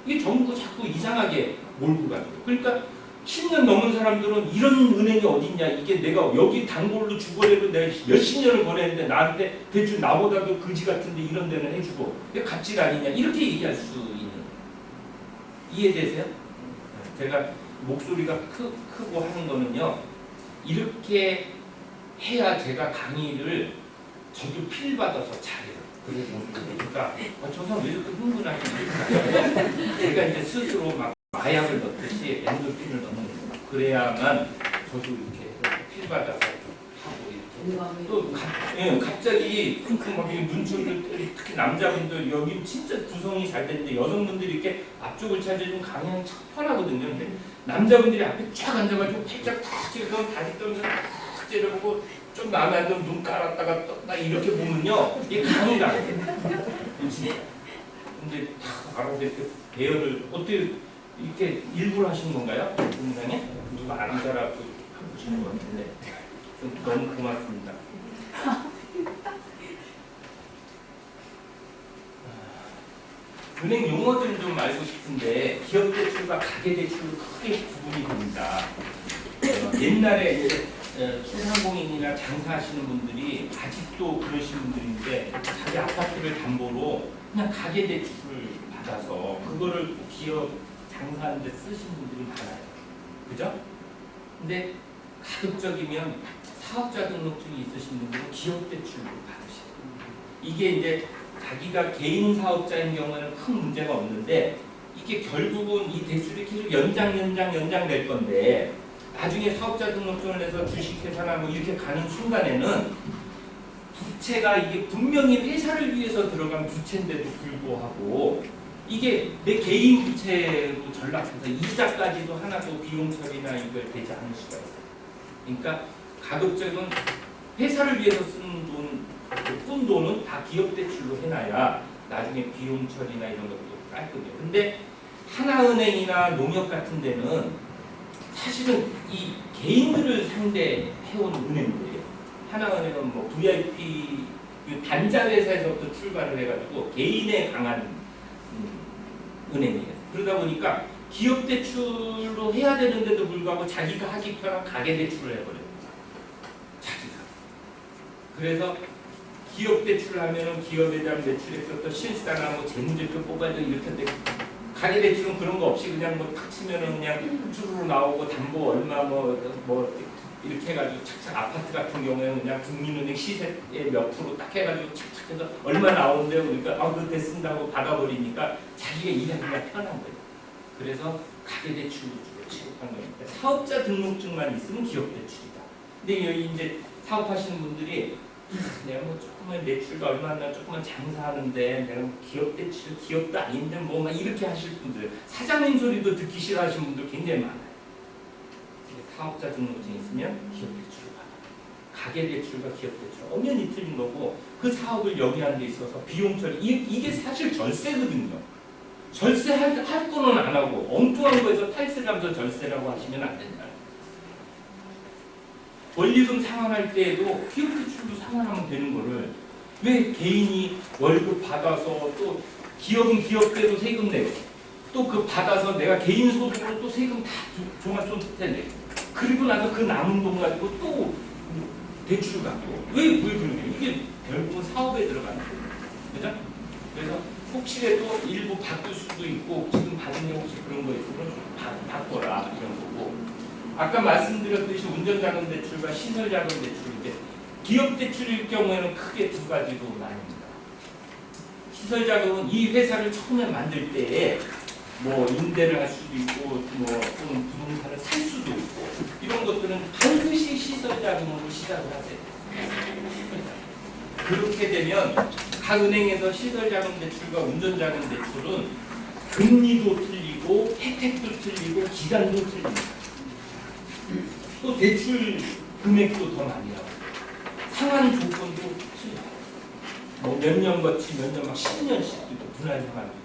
이게 정부가 자꾸 이상하게 몰고 가죠. 그러니까 10년 넘은 사람들은 이런 은행이 어딨냐, 이게 내가 여기 단골로 주거래로 내가 몇십 년을 보냈는데 나한테 대출 나보다도 그지 같은데 이런 데는 해주고 왜 갑질 아니냐 이렇게 얘기할 수 있는, 이해되세요? 제가 목소리가 크고 하는 거는요, 이렇게 해야 제가 강의를 저도 필 받아서 잘해요. 그래서 그러니까 저 사람 왜 이렇게 흥분하지? 제가 이제 스스로 막 마약을 넣듯이 엔도핀을 넣는 거예요. 그래야만 저도 이렇게 필 받아서 하고 이렇게 또 갑자기 막 눈초리를, 특히 남자분들 여기 진짜 구성이 잘 되는데 여성분들이 이렇게 앞쪽을 차지하면 강의는 참 편하거든요. 근데 남자분들이 앞에 쫙 앉아가지고 팔짝 탁 찍어서 다리 떨면서 탁 째려보고 좀 마음에 안 들면 눈 깔았다가 떴다 이렇게 보면요, 이게 강의가 안 돼요. 진짜. 근데 다 알아서 이렇게 대여를 어떻게 이렇게 일부러 하시는 건가요? 동영상에? 누가 아는 사람 하고 보시는 것 같은데 너무 고맙습니다. 은행 용어들 좀 알고 싶은데 기업 대출과 가계 대출로 크게 구분이 됩니다. 옛날에 소상공인이나 장사하시는 분들이 아직도 그러신 분들인데 자기 아파트를 담보로 그냥 가계 대출을 받아서 그거를 기업 장사하는 데 쓰신 분들이 많아요. 그죠? 근데 가급적이면 사업자 등록증이 있으신 분들은 기업 대출을 받으시고, 이게 이제 자기가 개인 사업자인 경우에는 큰 문제가 없는데 이게 결국은 이 대출이 계속 연장 될 건데 나중에 사업자 등록증을 내서 주식회사나 뭐 이렇게 가는 순간에는 부채가 이게 분명히 회사를 위해서 들어간 부채인데도 불구하고 이게 내 개인 부채로 전락해서 이자까지도 하나도 비용 처리나 이걸 되지 않을 수가 있어요. 그러니까 가급적이면 회사를 위해서 쓰는 꾼 돈은 다 기업 대출로 해놔야 나중에 비용 처리나 이런 것도 깔끔해요. 근데 하나은행이나 농협 같은 데는 사실은 이 개인들을 상대해온 은행들이에요. 하나은행은 뭐 VIP 단자 회사에서부터 출발을 해가지고 개인에 강한 은행이에요. 그러다 보니까 기업 대출로 해야 되는데도 불구하고 자기가 하기 편한 가계 대출을 해버려요. 자기가. 그래서 기업 대출을 하면은 기업에 대한 매출액부터 실사나 뭐 재무제표 뽑아야 돼 이렇게 되고, 가계 대출은 그런 거 없이 그냥 뭐 탁 치면은 그냥 주르르 나오고 담보 얼마 뭐 이렇게 해가지고 착착, 아파트 같은 경우에는 그냥 국민은행 시세의 몇 프로 딱 해가지고 착착 해서 얼마 나오는데요. 그러니까 그때 쓴다고 받아버리니까 자기가 일하기가 편한 거예요. 그래서 가계대출로 주로 취급한 겁니다. 사업자 등록증만 있으면 기업대출이다. 근데 여기 이제 사업하시는 분들이 내가 뭐 조금만 매출가 얼마 안 나면 조금만 장사하는데 내가 뭐 기업대출, 기업도 아닌데 뭐 막 이렇게 하실 분들, 사장님 소리도 듣기 싫어하시는 분들 굉장히 많아요. 사업자 등록증 있으면 기업대출을 받아요. 가계대출과 기업대출 엄연히 틀린 거고, 그 사업을 영위하는 데 있어서 비용 처리, 이게 사실 절세거든요. 절세할 거는 안 하고 엉뚱한 거에서 탈세를 하면서 절세라고 하시면 안 된다. 원리금 상환할 때에도 기업대출도 상환하면 되는 거를 왜 개인이 월급 받아서 또 기업은 기업대로 세금 내고 또 그 받아서 내가 개인 소득으로 또 세금 다 종합소득세 내고 그리고 나서 그 남은 돈 가지고 또 대출 받고 왜 그러냐, 이게 결국은 사업에 들어가는 거예요. 그죠? 그래서 혹시라도 일부 바꿀 수도 있고 지금 받은 게 혹시 그런 거 있으면 바꿔라 이런 거고, 아까 말씀드렸듯이 운전자금 대출과 시설자금 대출, 이제 기업 대출일 경우에는 크게 두 가지로 나뉩니다. 시설 자금은 이 회사를 처음에 만들 때에 뭐 임대를 할 수도 있고 뭐 또는 부동산을 살 수도 있고 이런 것들은 반드시 시설 자금으로 시작을 하세요. 그렇게 되면 각 은행에서 시설 자금 대출과 운전 자금 대출은 금리도 틀리고 혜택도 틀리고 기간도 틀립니다. 또 대출 금액도 더 많이 나와요. 상환 조건도 틀려요. 뭐 몇 년 거치 몇 년 막 10년씩도 분할 상환도 돼요.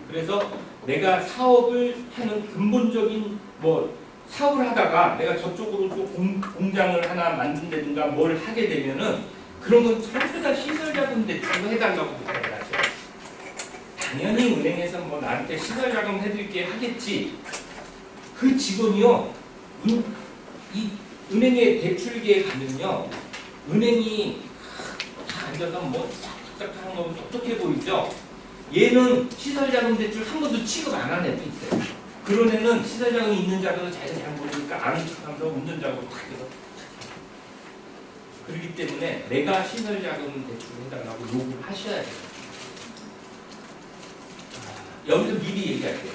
그래서 내가 사업을 하는 근본적인 뭐 사업을 하다가 내가 저쪽으로 또 공장을 하나 만든다든가 뭘 하게 되면은 그런 건 전부 다 시설자금 대출로 해달라고 부탁을 하죠. 당연히 은행에서 뭐 나한테 시설자금 해드릴게 하겠지. 그 직원이요, 이 은행의 대출기에 가면요, 은행이 다 앉아서 뭐 딱딱하는 거 똑똑해 보이죠? 얘는 시설자금 대출 한 번도 취급 안 한 애도 있어요. 그런 애는 시설자금이 있는 자금을 자기가 잘 모르니까 아는 척하면서 운전자금을 탁 해서 그렇기 때문에 내가 시설자금 대출을 해달라고 요구를 하셔야 돼요. 여기서 미리 얘기할게요.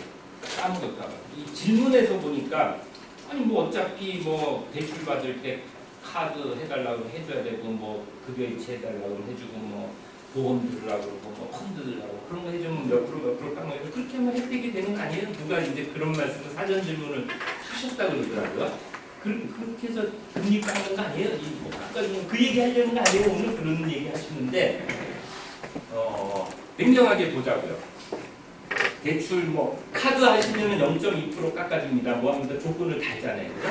까먹을까봐. 이 질문에서 보니까 아니 뭐 어차피 뭐 대출 받을 때 카드 해달라고 해줘야 되고 뭐 급여이체 해달라고 해주고 뭐 보험 들으라고 그러고 뭐 펀드 들으라고 그런 거 해주면 몇 프로 깎아요. 그렇게 하면 혜택이 되는 거 아니에요? 누가 이제 그런 말씀을 사전 질문을 하셨다고 그러더라고요. 그렇게 해서 금리 깎는 거 아니에요? 뭐 깎아주는 그 얘기 하려는 거 아니에요? 오늘 그런 얘기 하시는데 냉정하게 보자고요. 대출 뭐 카드 하시면 0.2% 깎아줍니다. 뭐 합니다. 조건을 달잖아요. 그죠?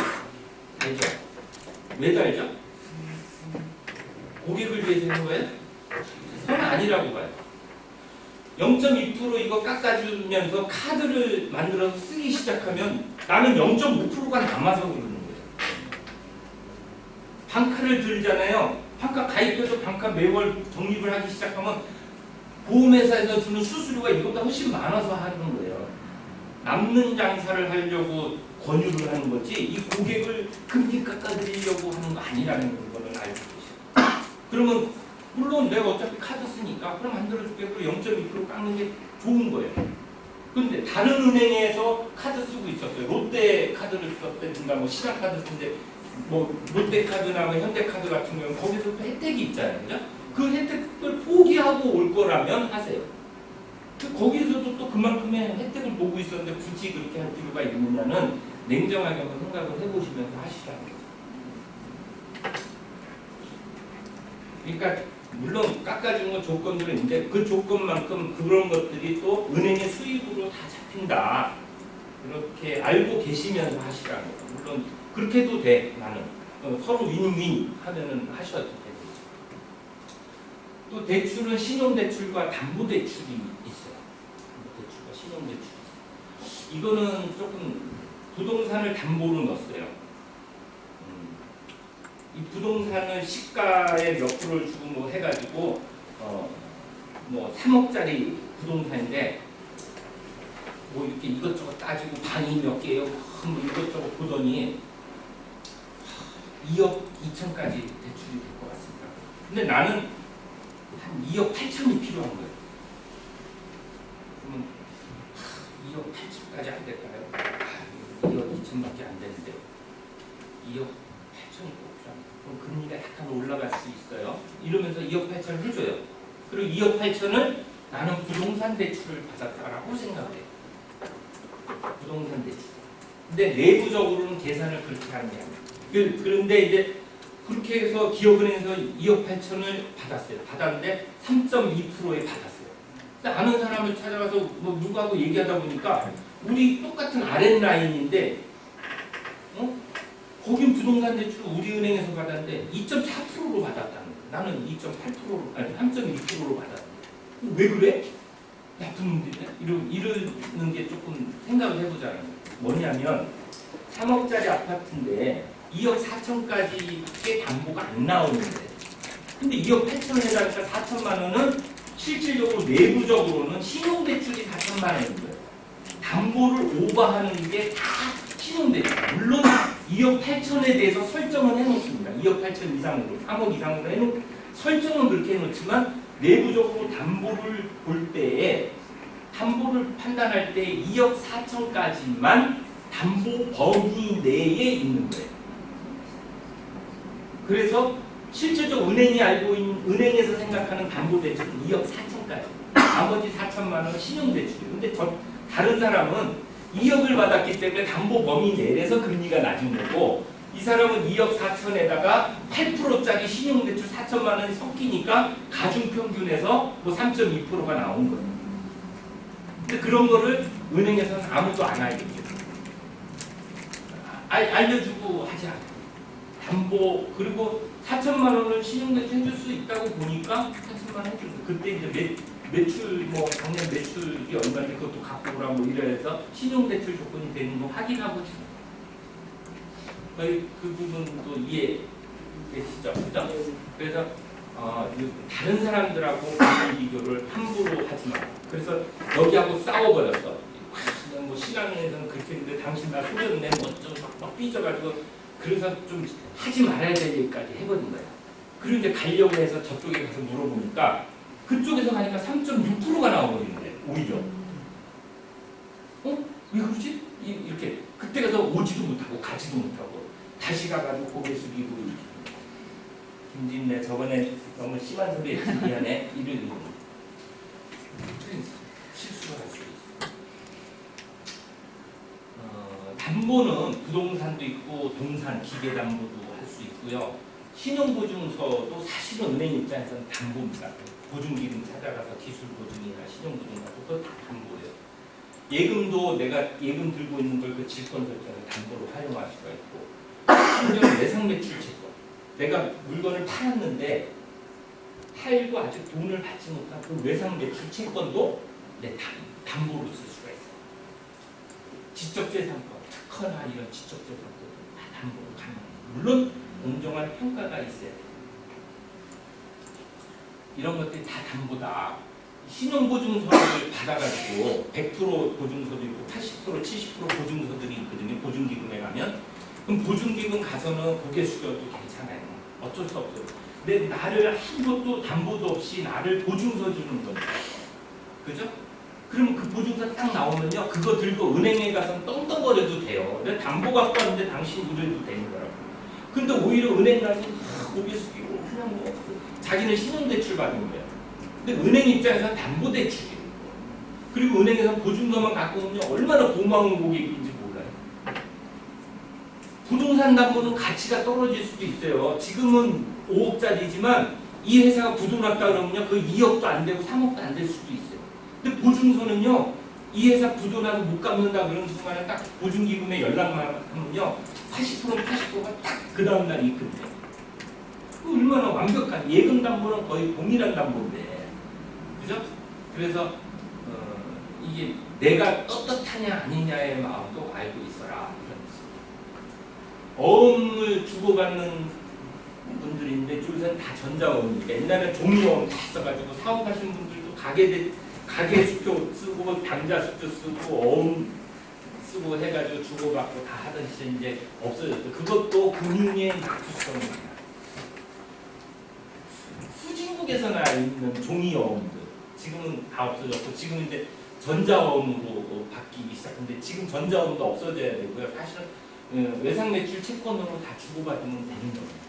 알죠? 왜 달죠? 고객을 위해서 하는 거예요? 저는 아니라고 봐요. 0.2% 이거 깎아주면서 카드를 만들어서 쓰기 시작하면 나는 0.5%가 남아서 그러는 거예요. 방카를 들잖아요. 방카 가입해서 방카 매월 적립을 하기 시작하면 보험회사에서 주는 수수료가 이것보다 훨씬 많아서 하는 거예요. 남는 장사를 하려고 권유를 하는 거지 이 고객을 금리 깎아드리려고 하는 거 아니라는 거를 알고 계셔요. 그러면 물론 내가 어차피 카드 쓰니까 그럼 만들어줄게. 그리고 0.2% 깎는 게 좋은 거예요. 근데 다른 은행에서 카드 쓰고 있었어요. 롯데 카드를 썼다든가 뭐 신한카드 쓰는데 뭐 롯데카드나 뭐 현대카드 같은 경우는 거기서 또 혜택이 있잖아요. 그죠? 그 혜택을 포기하고 올 거라면 하세요. 거기서도 또 그만큼의 혜택을 보고 있었는데 굳이 그렇게 할 필요가 있느냐는 냉정하게 한번 생각을 해보시면서 하시라는 거죠. 그러니까 물론 깎아주는 건 조건들은 있는데 그 조건만큼 그런 것들이 또 은행의 수익으로 다 잡힌다. 그렇게 알고 계시면서 하시라는 거죠. 물론 그렇게 해도 돼. 나는 서로 윈윈 하면은 하셔도 되고. 또 대출은 신용대출과 담보대출이 있어요. 대출과 신용대출이 있어요. 이거는 조금 부동산을 담보로 넣었어요. 이 부동산을 시가에 몇 프로를 주고 뭐 해가지고 뭐 3억짜리 부동산인데 뭐 이렇게 이것저것 따지고 방이 몇 개요, 뭐 이것저것 보더니 2억 2천까지 대출이 될 것 같습니다. 근데 나는 한 2억 8천이 필요한 거예요. 그러면 2억 8천까지 안 될까요? 2억 2천밖에 안 되는데 2억 8천이 꼭 필요합니다. 그럼 금리가 약간 올라갈 수 있어요. 이러면서 2억 8천을 해줘요. 그리고 2억 8천을 나는 부동산 대출을 받았다라고 생각해요. 부동산 대출. 근데 내부적으로는 계산을 그렇게 하는 게 아니에요. 그런데 이제 그렇게 해서 기업은행에서 2억 8천을 받았어요. 받았는데 3.2%에 받았어요. 근데 아는 사람을 찾아가서 뭐 누구하고 얘기하다 보니까 우리 똑같은 아랫라인인데 거긴 부동산 대출을 우리 은행에서 받았는데 2.4%로 받았다는 거예요. 나는 2.8%로 아니 3.2%로 받았는데 왜 그래? 나쁜 놈들이네? 이러는 게 조금 생각을 해보자는 거예요. 뭐냐면 3억짜리 아파트인데 2억 4천까지밖에 담보가 안 나오는데 근데 2억 8천에다가 4천만 원은 실질적으로 내부적으로는 신용대출이 4천만 원인 거예요. 담보를 오버하는 게 다 신용대출. 물론 2억 8천에 대해서 설정은 해놓습니다. 2억 8천 이상으로, 3억 이상으로 해놓고 설정은 그렇게 해놓지만 내부적으로 담보를 볼 때에 담보를 판단할 때 2억 4천까지만 담보 범위 내에 있는 거예요. 그래서 실제적 은행이 알고 있는 은행에서 생각하는 담보 대출은 2억 4천까지. 나머지 4천만 원 신용 대출이에요. 근데 다른 사람은 2억을 받았기 때문에 담보 범위 내에서 금리가 낮은 거고 이 사람은 2억 4천에다가 8%짜리 신용 대출 4천만 원이 섞이니까 가중 평균에서 뭐 3.2%가 나온 거예요. 근데 그런 거를 은행에서는 아무도 안 알겠죠. 알려주고 하지 않아요. 담보 그리고 4천만 원을 신용대출 해줄 수 있다고 보니까 4천만 원 해주는 거예요. 그때 이제 매출 뭐 작년 매출이 얼마인지 그것도 갖고 오라 뭐 이래서 신용대출 조건이 되는 거 확인하고 그 부분도 이해되시죠? 그죠? 그래서 다른 사람들하고 비교를 함부로 하지 마. 그래서 여기하고 싸워버렸어. 뭐 신앙에서는 그렇게 했는데 당신 나 속였네 막 삐져가지고 그래서 좀 하지 말아야 될 얘기까지 해버린 거야. 그리고 이제 가려고 해서 저쪽에 가서 물어보니까 그쪽에서 가니까 3.6%가 나와버리는 거예요. 오히려. 왜 그러지? 이렇게 그때 가서 오지도 못하고 가지도 못하고 다시 가가지고 고개 숙이고 이렇게. 김진래 저번에 너무 심한 소리 했지 미안해. 이런 실수가 할 수 있어. 담보는 부동산도 있고 동산, 기계담보도 할 수 있고요. 신용보증서도 사실은 은행 입장에서는 담보입니다. 보증기금 찾아가서 기술보증이나 신용보증 같은 거 다 담보예요. 예금도 내가 예금 들고 있는 걸 그 질권 설정을 담보로 활용할 수가 있고 심지어 외상매출 채권 내가 물건을 팔았는데 팔고 아직 돈을 받지 못한 그 외상매출 채권도 내 담보로 쓸 수가 있어요. 지적재산권, 특허나 이런 지적재산권도 다 담보로 가능해요. 물론 공정한 평가가 있어야 돼요. 이런 것들이 다 담보다. 신용보증서를 받아가지고 100% 보증서도 있고 80%, 70% 보증서들이 있거든요. 보증기금에 가면. 그럼 보증기금 가서는 고개 숙여도 괜찮아요. 어쩔 수 없어요. 근데 나를 한 것도 담보도 없이 나를 보증서 주는 거죠. 그죠? 그러면 그 보증서 딱 나오면요. 그거 들고 은행에 가서 떵떵거려도 돼요. 내가 담보 갖고 왔는데 당신 이래도 되는 거라고. 근데 오히려 은행 가서 고개 숙이고 그냥 뭐 자기는 신용대출 받은 거예요. 근데 은행 입장에서는 담보대출이에요. 그리고 은행에서 보증서만 갖고 오면 얼마나 고마운 고객인지 몰라요. 부동산 담보는 가치가 떨어질 수도 있어요. 지금은 5억짜리지만 이 회사가 부도났다 그러면요. 그 2억도 안 되고 3억도 안 될 수도 있어요. 근데 보증서는요. 이 회사 부도나서 못 갚는다 그런 순간에 딱 보증기금에 연락만 하면요. 80%가 딱 그 다음날 입금돼요. 얼마나 완벽한 예금 담보는 거의 동일한 담보인데 그죠? 그래서 이게 내가 떳떳하냐 아니냐의 마음도 알고 있어라 이런 뜻입니다. 어음을 주고받는 분들인데 요새는 다 전자어음이니까 옛날에 종이어음 다 써가지고 사업하시는 분들도 가게 수표 쓰고 당자 수표 쓰고 어음 쓰고 해가지고 주고받고 다 하던 시절 이제 없어졌죠. 그것도 금융의 낙후성입니다. 후진국에서 나 있는 종이어음들 지금은 다 없어졌고 지금 이제 전자어음으로 바뀌기 시작했는데 지금 전자어음도 없어져야 되고요. 사실은 외상매출 채권으로 다 주고받으면 되는 겁니다.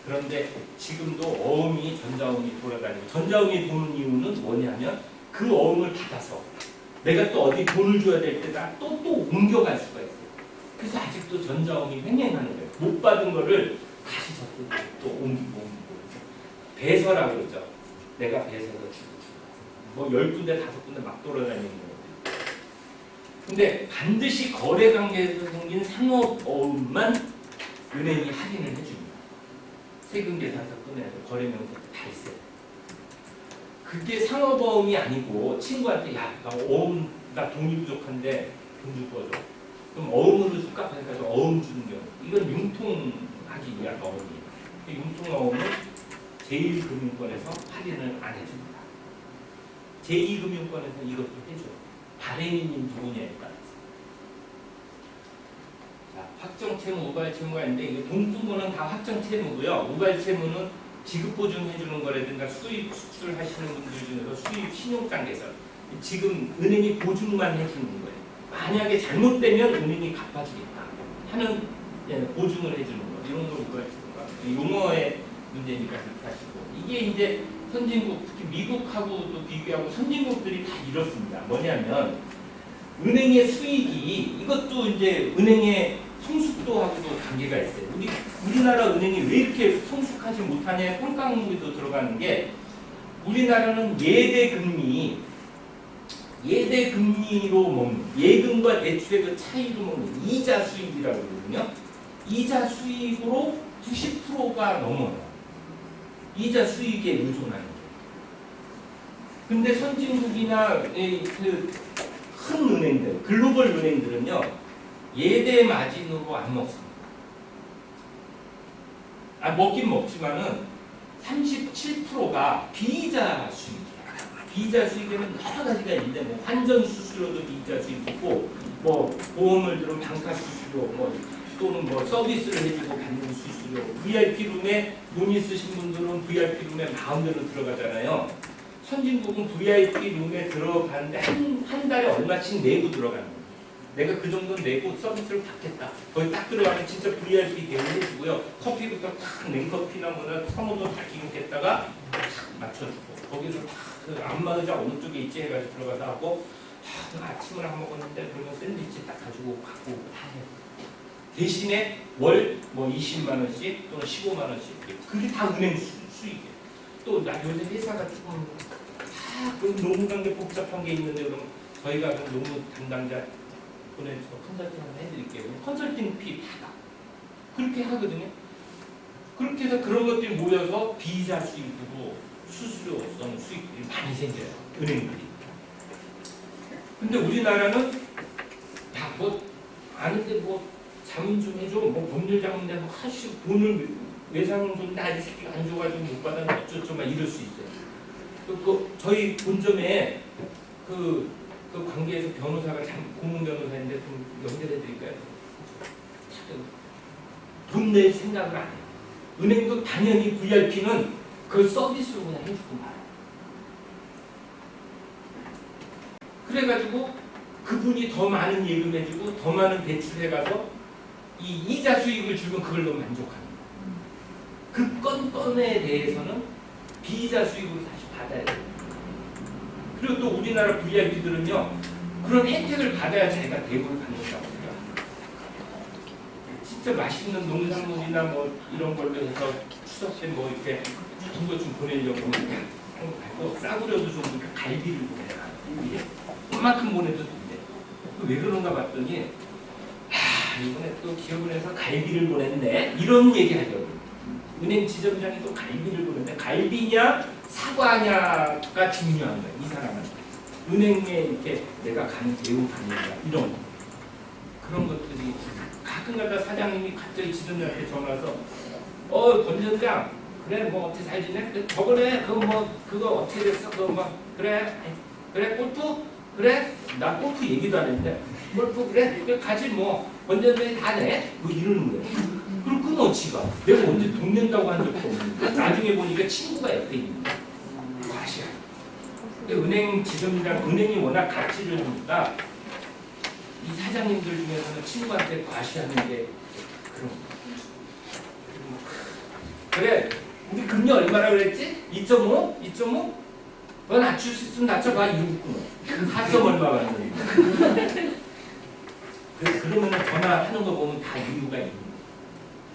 그런데 지금도 어음이 전자어음이 돌아다니고 전자어음이 도는 이유는 뭐냐면 그 어음을 받아서 내가 또 어디 돈을 줘야 될 때다 또 옮겨갈 수가 있어요. 그래서 아직도 전자어음이 횡행하는 거예요. 못 받은 거를 다시 저쪽으로 또 옮기고 배서라고 그러죠. 내가 배서서 주고 뭐 10군데 5군데 막 돌아다니는 거예요. 근데 반드시 거래 관계에서 생긴 상업어음만 은행이 할인을 해줍니다. 세금 계산서 꺼내서 거래 명세서 다 있어요. 그게 상업어음이 아니고 친구한테 야, 나 돈이 부족한데 돈 줄 거죠. 그럼 어음으로 줄까? 그러니까 어음 주는 경우. 이건 융통하기 위한 어음이에요. 융통어음은 제1금융권에서 할인을 안 해줍니다. 제2금융권에서 이것도 해줘요. 발행인이 누구냐에 따라서. 자, 확정 채무, 우발 채무가 있는데 이게 동부모는 다 확정 채무고요. 우발 채무는 지급 보증해 주는 거라든가 수입 수출하시는 분들 중에서 수입 신용장에서 지금 은행이 보증만 해주는 거예요. 만약에 잘못되면 은행이 갚아주겠다 하는 보증을 해주는 거 이런 걸 우발 채무가 용어의 문제니까 그렇게 하시고 이게 이제 선진국 특히 미국하고도 비교하고 선진국들이 다 이렇습니다. 뭐냐면 은행의 수익이 이것도 이제 은행의 성숙도하고도 관계가 있어요. 우리나라 은행이 왜 이렇게 성숙하지 못하냐 깜깜무도 들어가는 게 우리나라는 예대금리로 먹는 예금과 대출의 그 차이로 먹는 이자 수익이라고 그러거든요. 이자 수익으로 90%가 넘어요. 이자 수익에 의존하는 게. 근데 선진국이나 그 큰 은행들, 글로벌 은행들은요, 예대 마진으로 안 먹습니다. 먹긴 먹지만은 37%가 비이자 수익이에요. 비이자 수익에는 여러 가지가 있는데, 뭐 환전 수수료도 비이자 수익이고, 뭐 보험을 들은 방카 수수료, 뭐 또는 뭐 서비스를 해주고 받는 수수료, VIP 룸에 돈 있으신 분들은 VIP 룸에 마음대로 들어가잖아요. 선진국은 VIP 룸에 들어가는데 한 달에 얼마씩 내고 들어가는 거예요. 내가 그 정도 내고 서비스를 받겠다. 거기 딱 들어가면 진짜 VIP 대우해주고요. 커피부터 탁 냉커피나 뭐나 선호도 다 기록했다가 탁 맞춰주고 거기서 탁그 안마의자 어느 쪽에 있지 해가지고 들어가서 하고 아침을 안 먹었는데 그러면 샌드위치 딱 가지고 갖고 다 해요. 대신에 월 뭐 20만 원씩 또는 15만 원씩 그게 다 은행 수익이에요. 또 나 요새 회사가 조금 그 노무 관계 복잡한 게 있는데 그럼 저희가 그 노무 담당자 보내서 컨설팅 한번 해드릴게요. 컨설팅 피 받아. 그렇게 하거든요. 그렇게 해서 그런 것들이 모여서 비이자 수익으로 수수료성 수익들이 많이 생겨요. 은행들이. 근데 우리나라는 야 뭐 아는데 뭐 자문 좀 해줘. 뭐 법률 자문 내가 하시 돈을 외상을 줬는데 아직 새끼가 안 줘가지고 못 받았는데 어쩌죠 막 이럴 수 있어요. 저희 본점에 그 관계에서 변호사가 고문 변호사인데 좀 연결해 드릴까요? 돈 낼 생각을 안 해요. 은행도 당연히 VIP는 그 서비스로 그냥 해주고 말아요. 그래가지고 그분이 더 많은 예금해주고 더 많은 대출해가서 이 이자 수익을 주면 그걸로 만족합니다. 그 건에 대해서는 비이자 수익으로 다시 받아야 돼요. 그리고 또 우리나라 VIP들은요 그런 혜택을 받아야 자기가 대우를 받는다고 생각합니다. 진짜 맛있는 농산물이나 뭐 이런 걸로 해서 추석 때 뭐 이렇게 좋은 거 좀 보내려고 하고 싸구려도 좀 이렇게 갈비를 보내라. 그만큼 보내도 된대. 왜 그런가 봤더니 이번에 또 기업은행에서 갈비를 보냈네 이런 얘기 하더라고요. 은행 지점장이 또 갈비를 보냈는데 갈비냐 사과냐가 중요한 거예요. 이 사람은 은행에 이렇게 내가 가는 대우 받는다 이런 그런 것들이 가끔가다 사장님이 갑자기 지점장한테 전화 와서 권 위원장 그래 뭐 어떻게 잘 지내? 저번에 그거 어떻게 됐어? 그거 막 그래 골프? 그래? 나 골프 얘기도 안 했는데 골프 그래 가지 뭐 원장님이 다 내? 뭐 이러는 거예요. 그럼 끊어 지가. 내가 언제 돈 낸다고 한 적도 없는데 나중에 보니까 친구가 옆에 있는 거야. 과시야. 은행 지점장 은행이 워낙 가치를 주니까 이 사장님들 중에서는 친구한테 과시하는 게 그런 거. 그래 우리 금리 얼마라 그랬지? 2.5? 2.5? 너 낮출 수 있으면 낮춰봐. 이러고 끊어. 4점 얼마 받는 그러면 전화하는 거 보면 다 이유가 있는 거예요.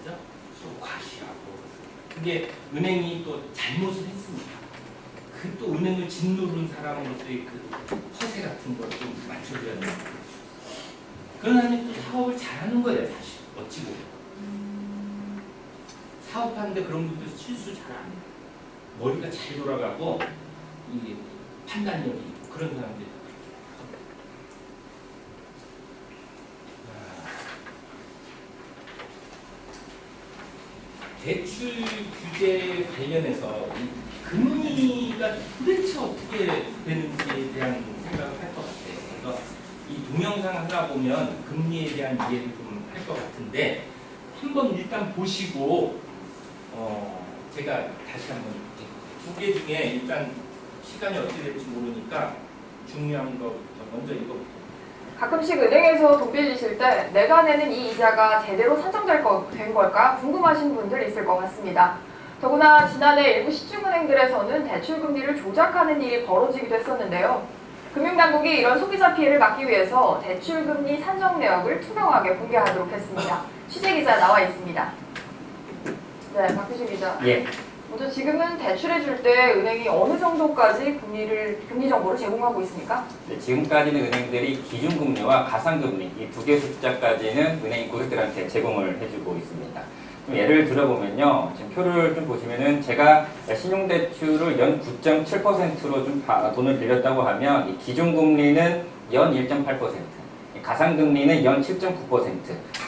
그죠? 또 과시하고 그게 은행이 또 잘못을 했습니다. 그 또 은행을 짓누른 사람으로서의 그 허세 같은 걸 좀 맞춰줘야 되는 거죠. 그러나 또 사업을 잘하는 거예요. 사실 어찌 보면 사업하는데 그런 분들 실수 잘 안 해요. 머리가 잘 돌아가고 이 판단력이 있고 그런 사람들이 대출 규제 관련해서 이 금리가 도대체 어떻게 되는지에 대한 생각을 할 것 같아요. 그래서 이 동영상 하다 보면 금리에 대한 이해를 좀 할 것 같은데 한번 일단 보시고 제가 다시 한번 두 개 중에 일단 시간이 어떻게 될지 모르니까 중요한 거부터 먼저 이거부터. 가끔씩 은행에서 돈 빌리실 때 내가 내는 이 이자가 제대로 된 걸까 궁금하신 분들 있을 것 같습니다. 더구나 지난해 일부 시중은행들에서는 대출금리를 조작하는 일이 벌어지기도 했었는데요. 금융당국이 이런 소비자 피해를 막기 위해서 대출금리 산정 내역을 투명하게 공개하도록 했습니다. 취재기자 나와 있습니다. 네, 박규신 기자. 예. 먼저 지금은 대출해줄 때 은행이 어느 정도까지 금리 정보를 제공하고 있습니까? 네, 지금까지는 은행들이 기준금리와 가상금리 이 두 개 숫자까지는 은행이 고객들한테 제공을 해주고 있습니다. 좀 예를 들어보면요, 지금 표를 좀 보시면은 제가 신용대출을 연 9.7%로 좀 돈을 빌렸다고 하면 이 기준금리는 연 1.8%, 가상금리는 연 7.9%.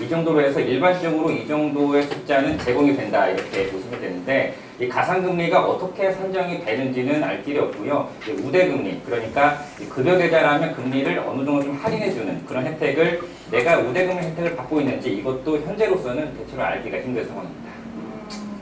이 정도로 해서 일반적으로 이 정도의 숫자는 제공이 된다 이렇게 보시면 되는데 이 가상금리가 어떻게 산정이 되는지는 알 길이 없고요. 우대금리 그러니까 급여계좌라면 금리를 어느 정도 좀 할인해주는 그런 혜택을 내가 우대금리 혜택을 받고 있는지 이것도 현재로서는 대체로 알기가 힘든 상황입니다.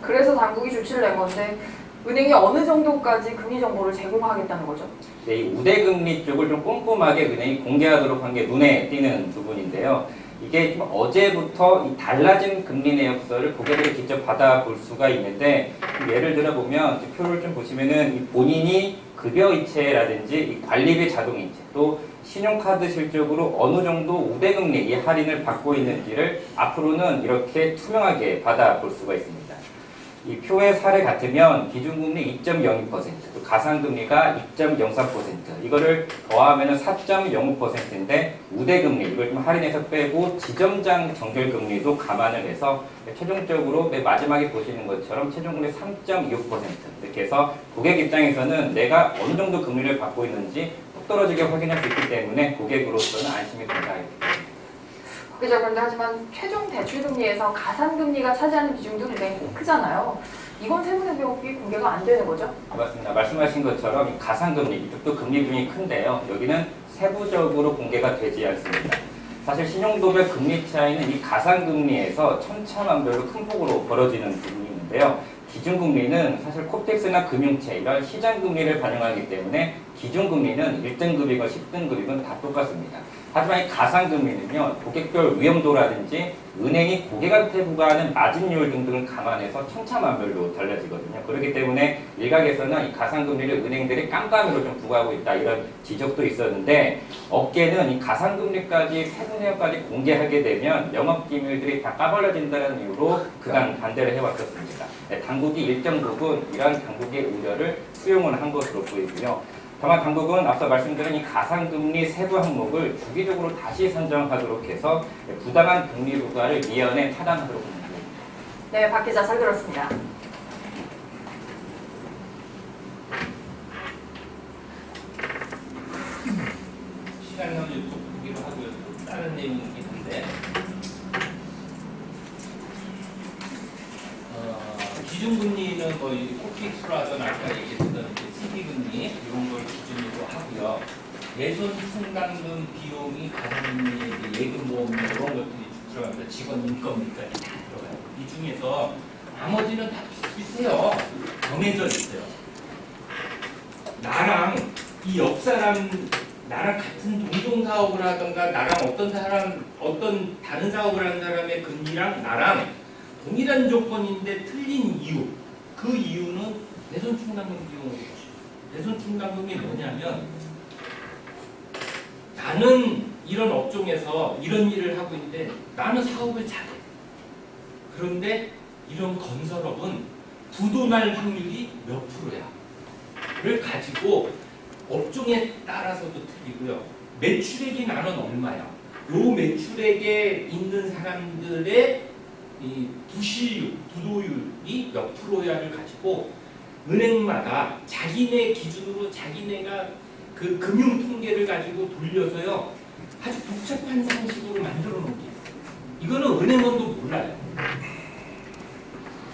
그래서 당국이 조치를 낸 건데 은행이 어느 정도까지 금리 정보를 제공하겠다는 거죠? 네, 이 우대금리 쪽을 좀 꼼꼼하게 은행이 공개하도록 한 게 눈에 띄는 부분인데요. 이게 좀 어제부터 이 달라진 금리 내역서를 고객들이 직접 받아볼 수가 있는데 예를 들어보면 표를 좀 보시면은 이 본인이 급여이체라든지 이 관리비 자동이체 또 신용카드 실적으로 어느 정도 우대금리 이 할인을 받고 있는지를 앞으로는 이렇게 투명하게 받아볼 수가 있습니다. 이 표의 사례 같으면 기준금리 2.02%, 또 가상금리가 2.04%, 이거를 더하면 4.05%인데 우대금리 이걸 좀 할인해서 빼고 지점장 정결금리도 감안을 해서 최종적으로 맨 마지막에 보시는 것처럼 최종금리 3.25% 이렇게 해서 고객 입장에서는 내가 어느 정도 금리를 받고 있는지 똑 떨어지게 확인할 수 있기 때문에 고객으로서는 안심이 된다. 그런데 하지만 최종 대출금리에서 가산금리가 차지하는 비중도 굉장히 크잖아요. 이건 세무대표기 공개가 안 되는 거죠? 맞습니다. 말씀하신 것처럼 이 가상금리, 이쪽도 금리 비중이 큰데요. 여기는 세부적으로 공개가 되지 않습니다. 사실 신용도별 금리 차이는 이 가상금리에서 천차만별로 큰 폭으로 벌어지는 부분이 있는데요. 기준금리는 사실 코텍스나 금융채 이런 시장금리를 반영하기 때문에 기준금리는 1등급이건 10등급이건 다 똑같습니다. 하지만 이 가상금리는요, 고객별 위험도라든지 은행이 고객한테 부과하는 마진율 등등을 감안해서 천차만별로 달라지거든요. 그렇기 때문에 일각에서는 이 가상금리를 은행들이 깜깜이로 좀 부과하고 있다 이런 지적도 있었는데 업계는 이 가상금리까지 세부 내역까지 공개하게 되면 영업기밀들이 다 까발려진다는 이유로 그간 반대를 해왔었습니다. 네, 당국이 일정 부분 이러한 당국의 우려를 수용을 한 것으로 보이고요. 다만 당국은 앞서 말씀드린 이 가상금리 세부 항목을 주기적으로 다시 선정하도록 해서 부당한 금리 부과를 미연에 차단하도록 합니다. 네, 박 기자 잘 들었습니다. 시간이 나면 또 보기로 하고요. 또 다른 내용이 있는데 기준금리는 뭐 코픽스로 하던 아까 얘기했던 CD금리 이런 걸 기준으로 하고요. 예손 충당금 비용이 가상금리, 예금 보험 이런 것들이 들어갑니다. 직원 인건비까지 다 들어가요. 이 중에서 나머지는 다 비슷비슷해요. 정해져 있어요. 나랑 이 옆 사람 나랑 같은 동종 사업을 하던가 나랑 어떤 다른 사업을 하는 사람의 금리랑 나랑 동일한 조건인데 틀린 이유, 그 이유는 대손 충당금 비용을 보시죠. 대손 충당금이 뭐냐면 나는 이런 업종에서 이런 일을 하고 있는데 나는 사업을 잘해. 그런데 이런 건설업은 부도날 확률이 몇 프로야? 를 가지고 업종에 따라서도 틀리고요. 매출액이 나는 얼마야? 요 매출액에 있는 사람들의 이 부도율이 몇 프로야를 가지고 은행마다 자기네 기준으로 자기네가 그 금융 통계를 가지고 돌려서요 아주 복잡한 상식으로 만들어 놓은 게 있어요. 이거는 은행원도 몰라요.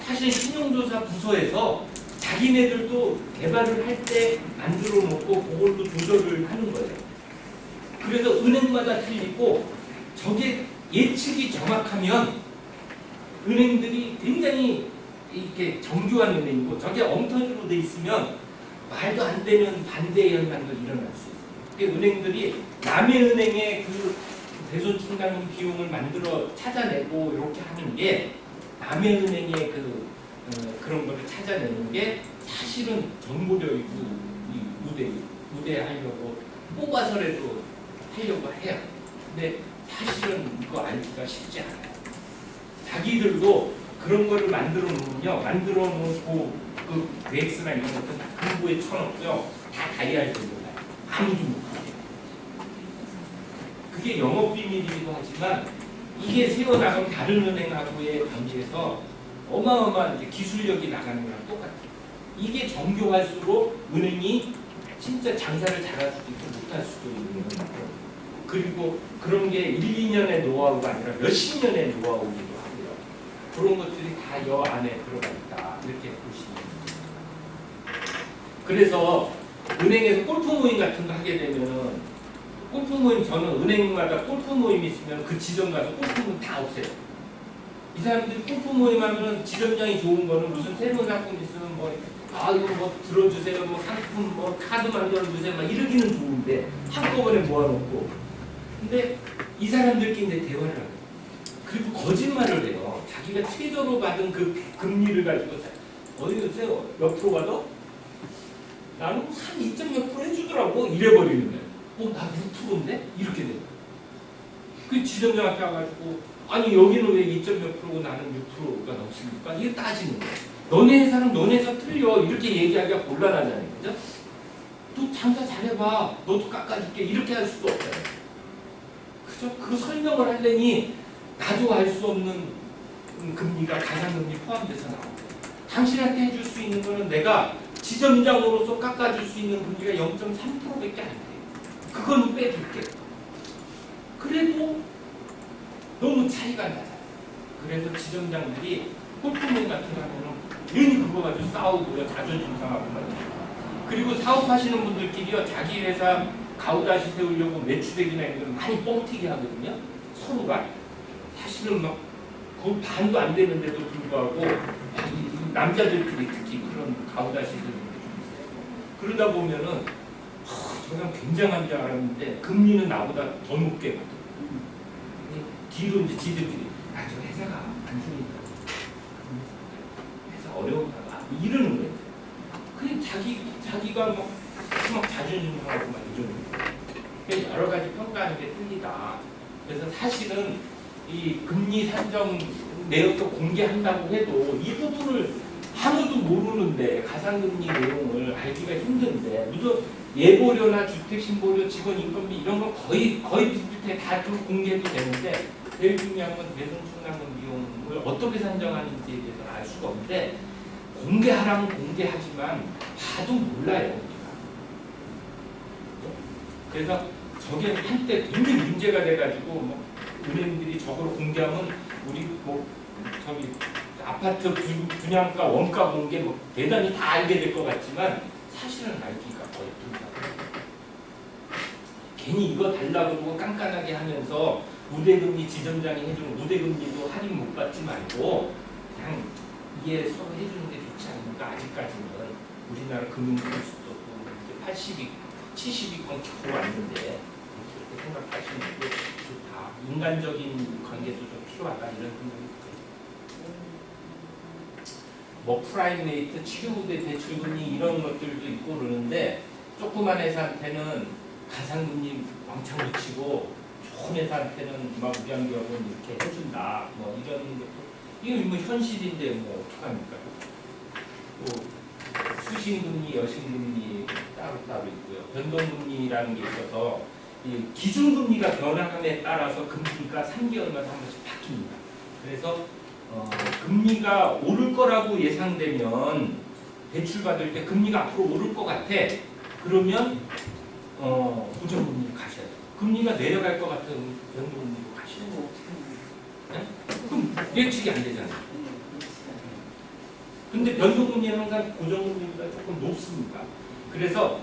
사실 신용조사 부서에서 자기네들도 개발을 할 때 만들어 놓고 그걸로 조절을 하는 거예요. 그래서 은행마다 틀리고 저게 예측이 정확하면 은행들이 굉장히 이렇게 정교한 은행이고 저게 엉터리로 돼 있으면 말도 안 되는 반대 현상도 일어날 수 있어요. 그러니까 은행들이 남의 은행의 그 대손 충당 비용을 만들어 찾아내고 이렇게 하는 게 남의 은행의 그런 거를 찾아내는 게 사실은 정보력이고 우대하려고 뽑아서라도 하려고 해요. 근데 사실은 이거 알기가 쉽지 않아요. 자기들도 그런 거를 만들어 놓고 그 계획서나 이런 것도 다 금고에 쳐놓고요. 다 다이아리로 몰라요. 아무도 못하게. 그게 영업비밀이기도 하지만 이게 새어나간 다른 은행하고의 관계에서 어마어마한 이제 기술력이 나가는 거랑 똑같아요. 이게 정교할수록 은행이 진짜 장사를 잘할 수도 있고 못할 수도 있는 거예요. 그리고 그런 게 1, 2년의 노하우가 아니라 몇십 년의 노하우이기도 하고요. 그런 것들이 다 여 안에 들어가 있다. 이렇게 보시면 됩니다. 그래서 은행에서 골프 모임 같은 거 하게 되면은 골프 모임 저는 은행마다 골프 모임 있으면 그 지점 가서 골프 모임 다 없애요. 이 사람들이 골프 모임 하면 지점장이 좋은 거는 무슨 새로운 상품 있으면 이거 뭐 들어주세요, 뭐 상품 뭐 카드 만들어 주세요, 막 이러기는 좋은데 한꺼번에 모아놓고. 근데 이 사람들끼리 이제 대화를 하고 그리고 거짓말을 해요. 자기가 최저로 받은 그 금리를 가지고 어디 보세요, 몇 프로 받아? 나는 한 2.몇 프로 해주더라고. 이래버리는 거예요. 나 6%인데? 이렇게 돼요. 그 지점장한테 와가지고 아니 여기는 왜 2.몇 프로고 나는 6%가 넘습니까? 이게 따지는 거예요. 너네 회사는 너네 회사 틀려. 이렇게 얘기하기가 곤란하잖아요. 그죠? 너 장사 잘해봐. 너도 깎아줄게. 이렇게 할 수도 없잖아요. 그죠? 그 설명을 하려니 나도 알 수 없는 금리가 가상금리 포함돼서 나오고 당신한테 해줄 수 있는 거는 내가 지점장으로서 깎아줄 수 있는 금리가 0.3%밖에 안 돼요. 그건 빼줄게. 그래도 너무 차이가 나잖아요. 그래서 지점장들이 골프모임 같은 거 하면은 괜히 그거 가지고 싸우고요. 자존심 상하고 말이에요. 그리고 사업하시는 분들끼리요. 자기 회사 가오다시 세우려고 매출액이나 이런 걸 많이 뻥튀기 하거든요. 서로가. 사실은 막 거의 반도 안 되는데도 불구하고 이 남자들끼리 특히 그런 가오다시 세우는 게 좀 있어요. 그러다 보면은 저 사람 굉장한 줄 알았는데 금리는 나보다 더 높게 받아. 뒤로 이제 지들끼리 저 회사가 안 좋으니까 회사 어려운가 봐 이러는 거예요. 그냥 자기가 막 자존심 상하고 막 이러는 거예요. 여러 가지 평가하는 게 틀리다. 그래서 사실은 이 금리 산정 내역도 공개한다고 해도 이 부분을 아무도 모르는데 가상금리 내용을 알기가 힘든데 무슨 예보료나 주택신고료, 직원인건비 이런 거 거의 비슷비슷해 다 좀 공개해도 되는데 제일 중요한 건 대손충당금 비용을 어떻게 산정하는지에 대해서는 알 수가 없는데 공개하라면 공개하지만 봐도 몰라요. 그래서 저게 한때 굉장히 문제가 돼가지고 은행들이 저걸 공개하면 우리 저기 아파트 분양가 원가 공개 대단히 다 알게 될 것 같지만 사실은 알기가 거의 불가능해요. 괜히 이거 달라고 그러고 깐깐하게 하면서 우대금리 지점장이 해주는 우대금리도 할인 못 받지 말고 그냥 이해 서로 해주는 게 좋지 않습니까? 아직까지는 우리나라 금융수도 80위, 70위권 겨우 왔는데 그렇게 생각하시는 게 좋다. 인간적인 관계도 좀 필요하다 이런 생각이 들어요. 프라임레이트, 치료우대 대출금리 이런 것들도 있고 그러는데 조그만 회사한테는 가상금리 왕창 붙이고 좋은 회사한테는 막 우량 기업은 이렇게 해준다. 이런 것도 이거 현실인데 어떡합니까? 수신금리, 여신금리 따로 있고요. 변동금리라는 게 있어서 이 기준금리가 변화함에 따라서 금리가 3개월마다 한 번씩 바뀝니다. 그래서 금리가 오를 거라고 예상되면 대출 받을 때 금리가 앞으로 오를 것 같아. 그러면 고정금리로 가셔야 돼요. 금리가 내려갈 것 같은 변동금리로 가셔야 돼요. 네? 그럼 예측이 안 되잖아요. 근데 변동금리는 항상 고정금리보다 조금 높습니다. 그래서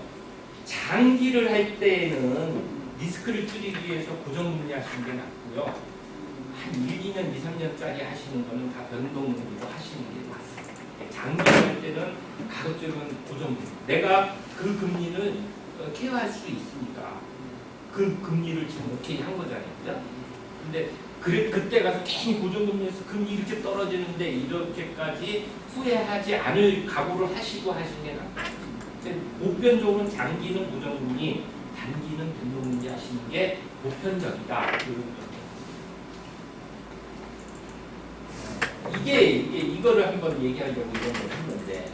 장기를 할 때에는 리스크를 줄이기 위해서 고정금리 하시는 게 낫고요. 한 1, 2년, 2, 3년짜리 하시는 거는 다 변동금리로 하시는 게 맞습니다. 장기 할 때는 가급적이면 고정금리. 내가 그 금리를 케어할 수 있으니까 그 금리를 지금 오케이 한 거잖아요. 그죠? 근데 그때 가서 괜히 고정금리에서 금리 이렇게 떨어지는데 이렇게까지 후회하지 않을 각오를 하시고 하시는 게 낫다. 근데 보편적으로는 장기는 고정금리, 단기는 변동금리 하시는 게 보편적이다. 이거를 한번 얘기하려고 이런 걸 한 건데,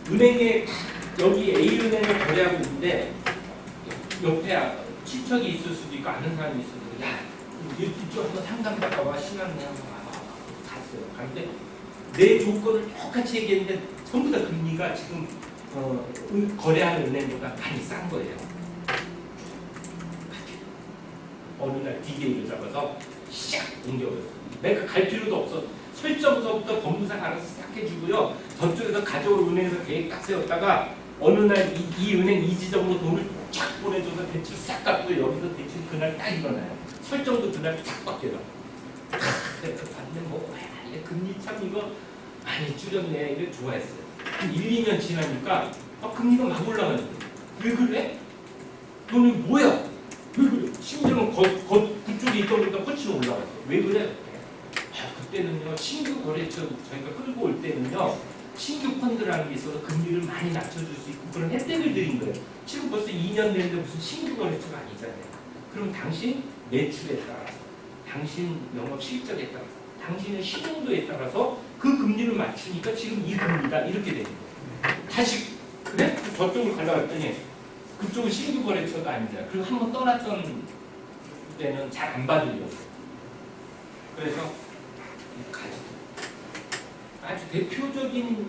은행에 여기 A은행을 거래하고 있는데 옆에 친척이 있을 수도 있고 아는 사람이 있을 수도 있고, 야 이쪽 한번 상담 받아봐. 신한은행 한번 와봐. 갔어요. 갔는데 내 조건을 똑같이 얘기했는데 전부 다 금리가 지금 거래하는 은행보다 많이 싼 거예요. 어느 날 DJ를 잡아서 샥 옮겨버렸어요. 내가 갈 필요도 없어. 설정서부터 법무사가 알아서 싹 해주고요. 저쪽에서 가져올 은행에서 계획 딱 세웠다가 어느 날 이 은행 이 지점으로 돈을 쫙 보내줘서 대출 싹 갚고요. 여기서 대출 그날 딱 일어나요. 설정도 그날 딱 바뀌어요. 그래서 봤는데 뭐 금리 참 이거 많이 줄였네. 이걸 좋아했어요. 1, 2년 지나니까 금리가 막 올라가는 거예요. 왜 그래? 너는 뭐야? 왜 그래? 심지어는 그쪽에 있던 것보다 훨씬 올라갔어. 왜 그래? 그때는요, 신규 거래처 저희가 끌고 올 때는요, 신규 펀드라는 게 있어서 금리를 많이 낮춰줄 수 있고 그런 혜택을 드린 거예요. 지금 벌써 2년 됐는데 무슨 신규 거래처가 아니잖아요. 그럼 당신 매출에 따라서, 당신 영업 실적에 따라서, 당신의 신용도에 따라서 그 금리를 맞추니까 지금 이 금리다 이렇게 되는 거예요. 다시 그래? 저쪽으로 가려갔더니 그쪽은 신규 거래처가 아니잖아요. 그리고 한번 떠났던 때는 잘 안 받으려고. 그래서 아주 대표적인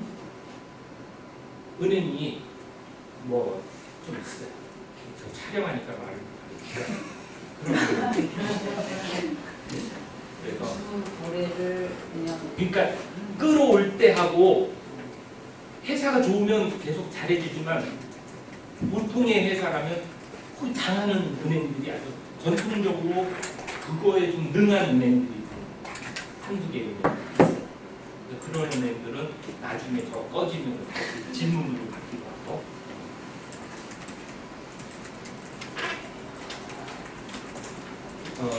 은행이 뭐 좀 있어요. 저 촬영하니까 말을 못하겠어요. 그래서 거래를 그냥 그러니까 끌어올 때 하고 회사가 좋으면 계속 잘해주지만 보통의 회사라면 거의 당하는 은행들이 아주 전통적으로 그거에 좀 능한 은행들이 한두 개 은행 있어요. 그런 은행들은 나중에 저 꺼지면 다시 질문으로 바뀌고 하고.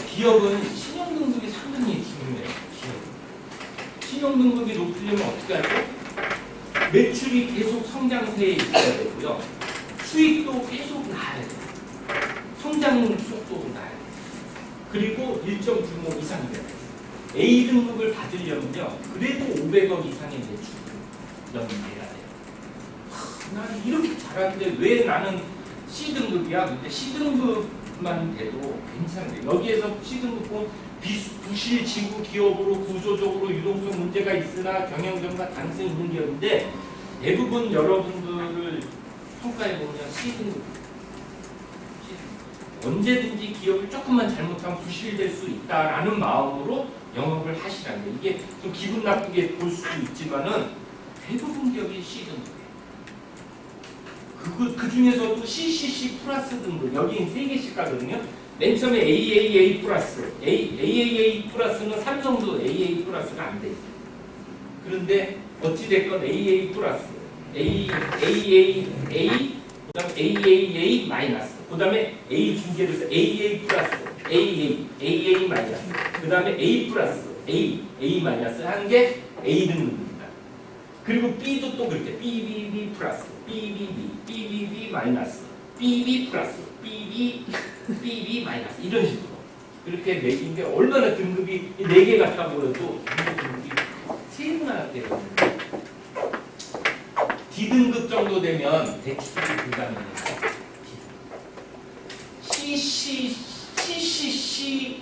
기업은 신용등급이 상당히 중요해요. 신용등급이 높으려면 어떻게 하죠? 매출이 계속 성장세에 있어야 되고요. 수익도 계속 나야 돼요. 성장 속도도 나야 돼요. 그리고 일정 규모 이상이 돼요. A등급을 받으려면요, 그래도 500억 이상의 매출을 연계해야 돼요. 나는 이렇게 잘하는데 왜 나는 C등급이야? 근데 C등급만 돼도 괜찮은데, 여기에서 C등급 보면 부실 지구 기업으로 구조적으로 유동성 문제가 있으나 경영정과 가능성이 있는 기업인데, 대부분 여러분들을 평가해보면 C등급. 언제든지 기업을 조금만 잘못하면 부실될 수 있다라는 마음으로 영업을 하시라는 거예요. 이게 좀 기분 나쁘게 볼 수도 있지만은 대부분 기업이 C등급이에요. 그 중에서도 CCC 플러스 등급, 여기 3개씩 가거든요. 맨 처음에 AAA 플러스, AAA 플러스는 삼성도 AA 플러스가 안 돼 있어요. 그런데 어찌됐건 AA 플러스, AAA, 그 다음에 AAA 마이너스, 그 다음에 A 중계를 해서 AA 플러스, AA 마이너스, 그 다음에 A 플러스, A 마이너스 하는 게 A 등급입니다. 그리고 B도 또 그렇게 BBB 플러스, BBB 마이너스, BB 플러스, BB 마이너스 이런 식으로 그렇게 매긴데, 얼마나 등급이 4개 같아 보여도 등급이 3개나 돼요. D등급 정도 되면 대출이 불가능해요. CCC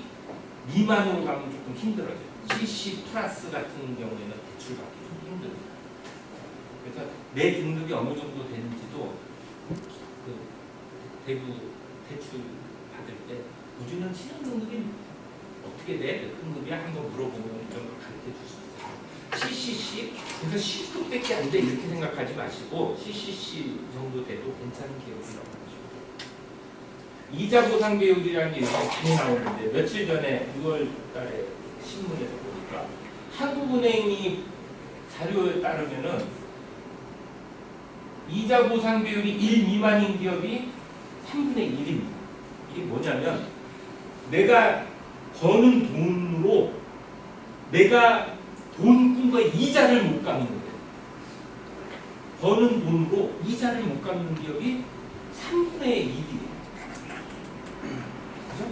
미만으로 가면 조금 힘들어요. CC 플러스 같은 경우에는 대출 받기 좀 힘들어요. 그래서 내 등급이 어느 정도 되는지도 그 대부 대출 받을 때 우주는 신용 등급이 어떻게 돼? 몇 등급이야? 한번 물어보면 이런 걸 가르쳐 줄 수 있어요. CCC, 그러니까 C급밖에 안 돼 이렇게 생각하지 마시고 CCC 정도 돼도 괜찮은 기업이라고 하시고, 이자 보상 비율이라는 게 요즘 많이 나오는데, 며칠 전에 6월 달에 신문에서 보니까 한국은행이 자료에 따르면은 이자 보상 비율이 1 미만인 기업이 3분의 1입니다. 이게 뭐냐면 내가 버는 돈으로 내가 돈 꾼 거에 이자를 못 갚는 거예요. 버는 돈으로 이자를 못 갚는 기업이 3분의 1이에요. 그죠?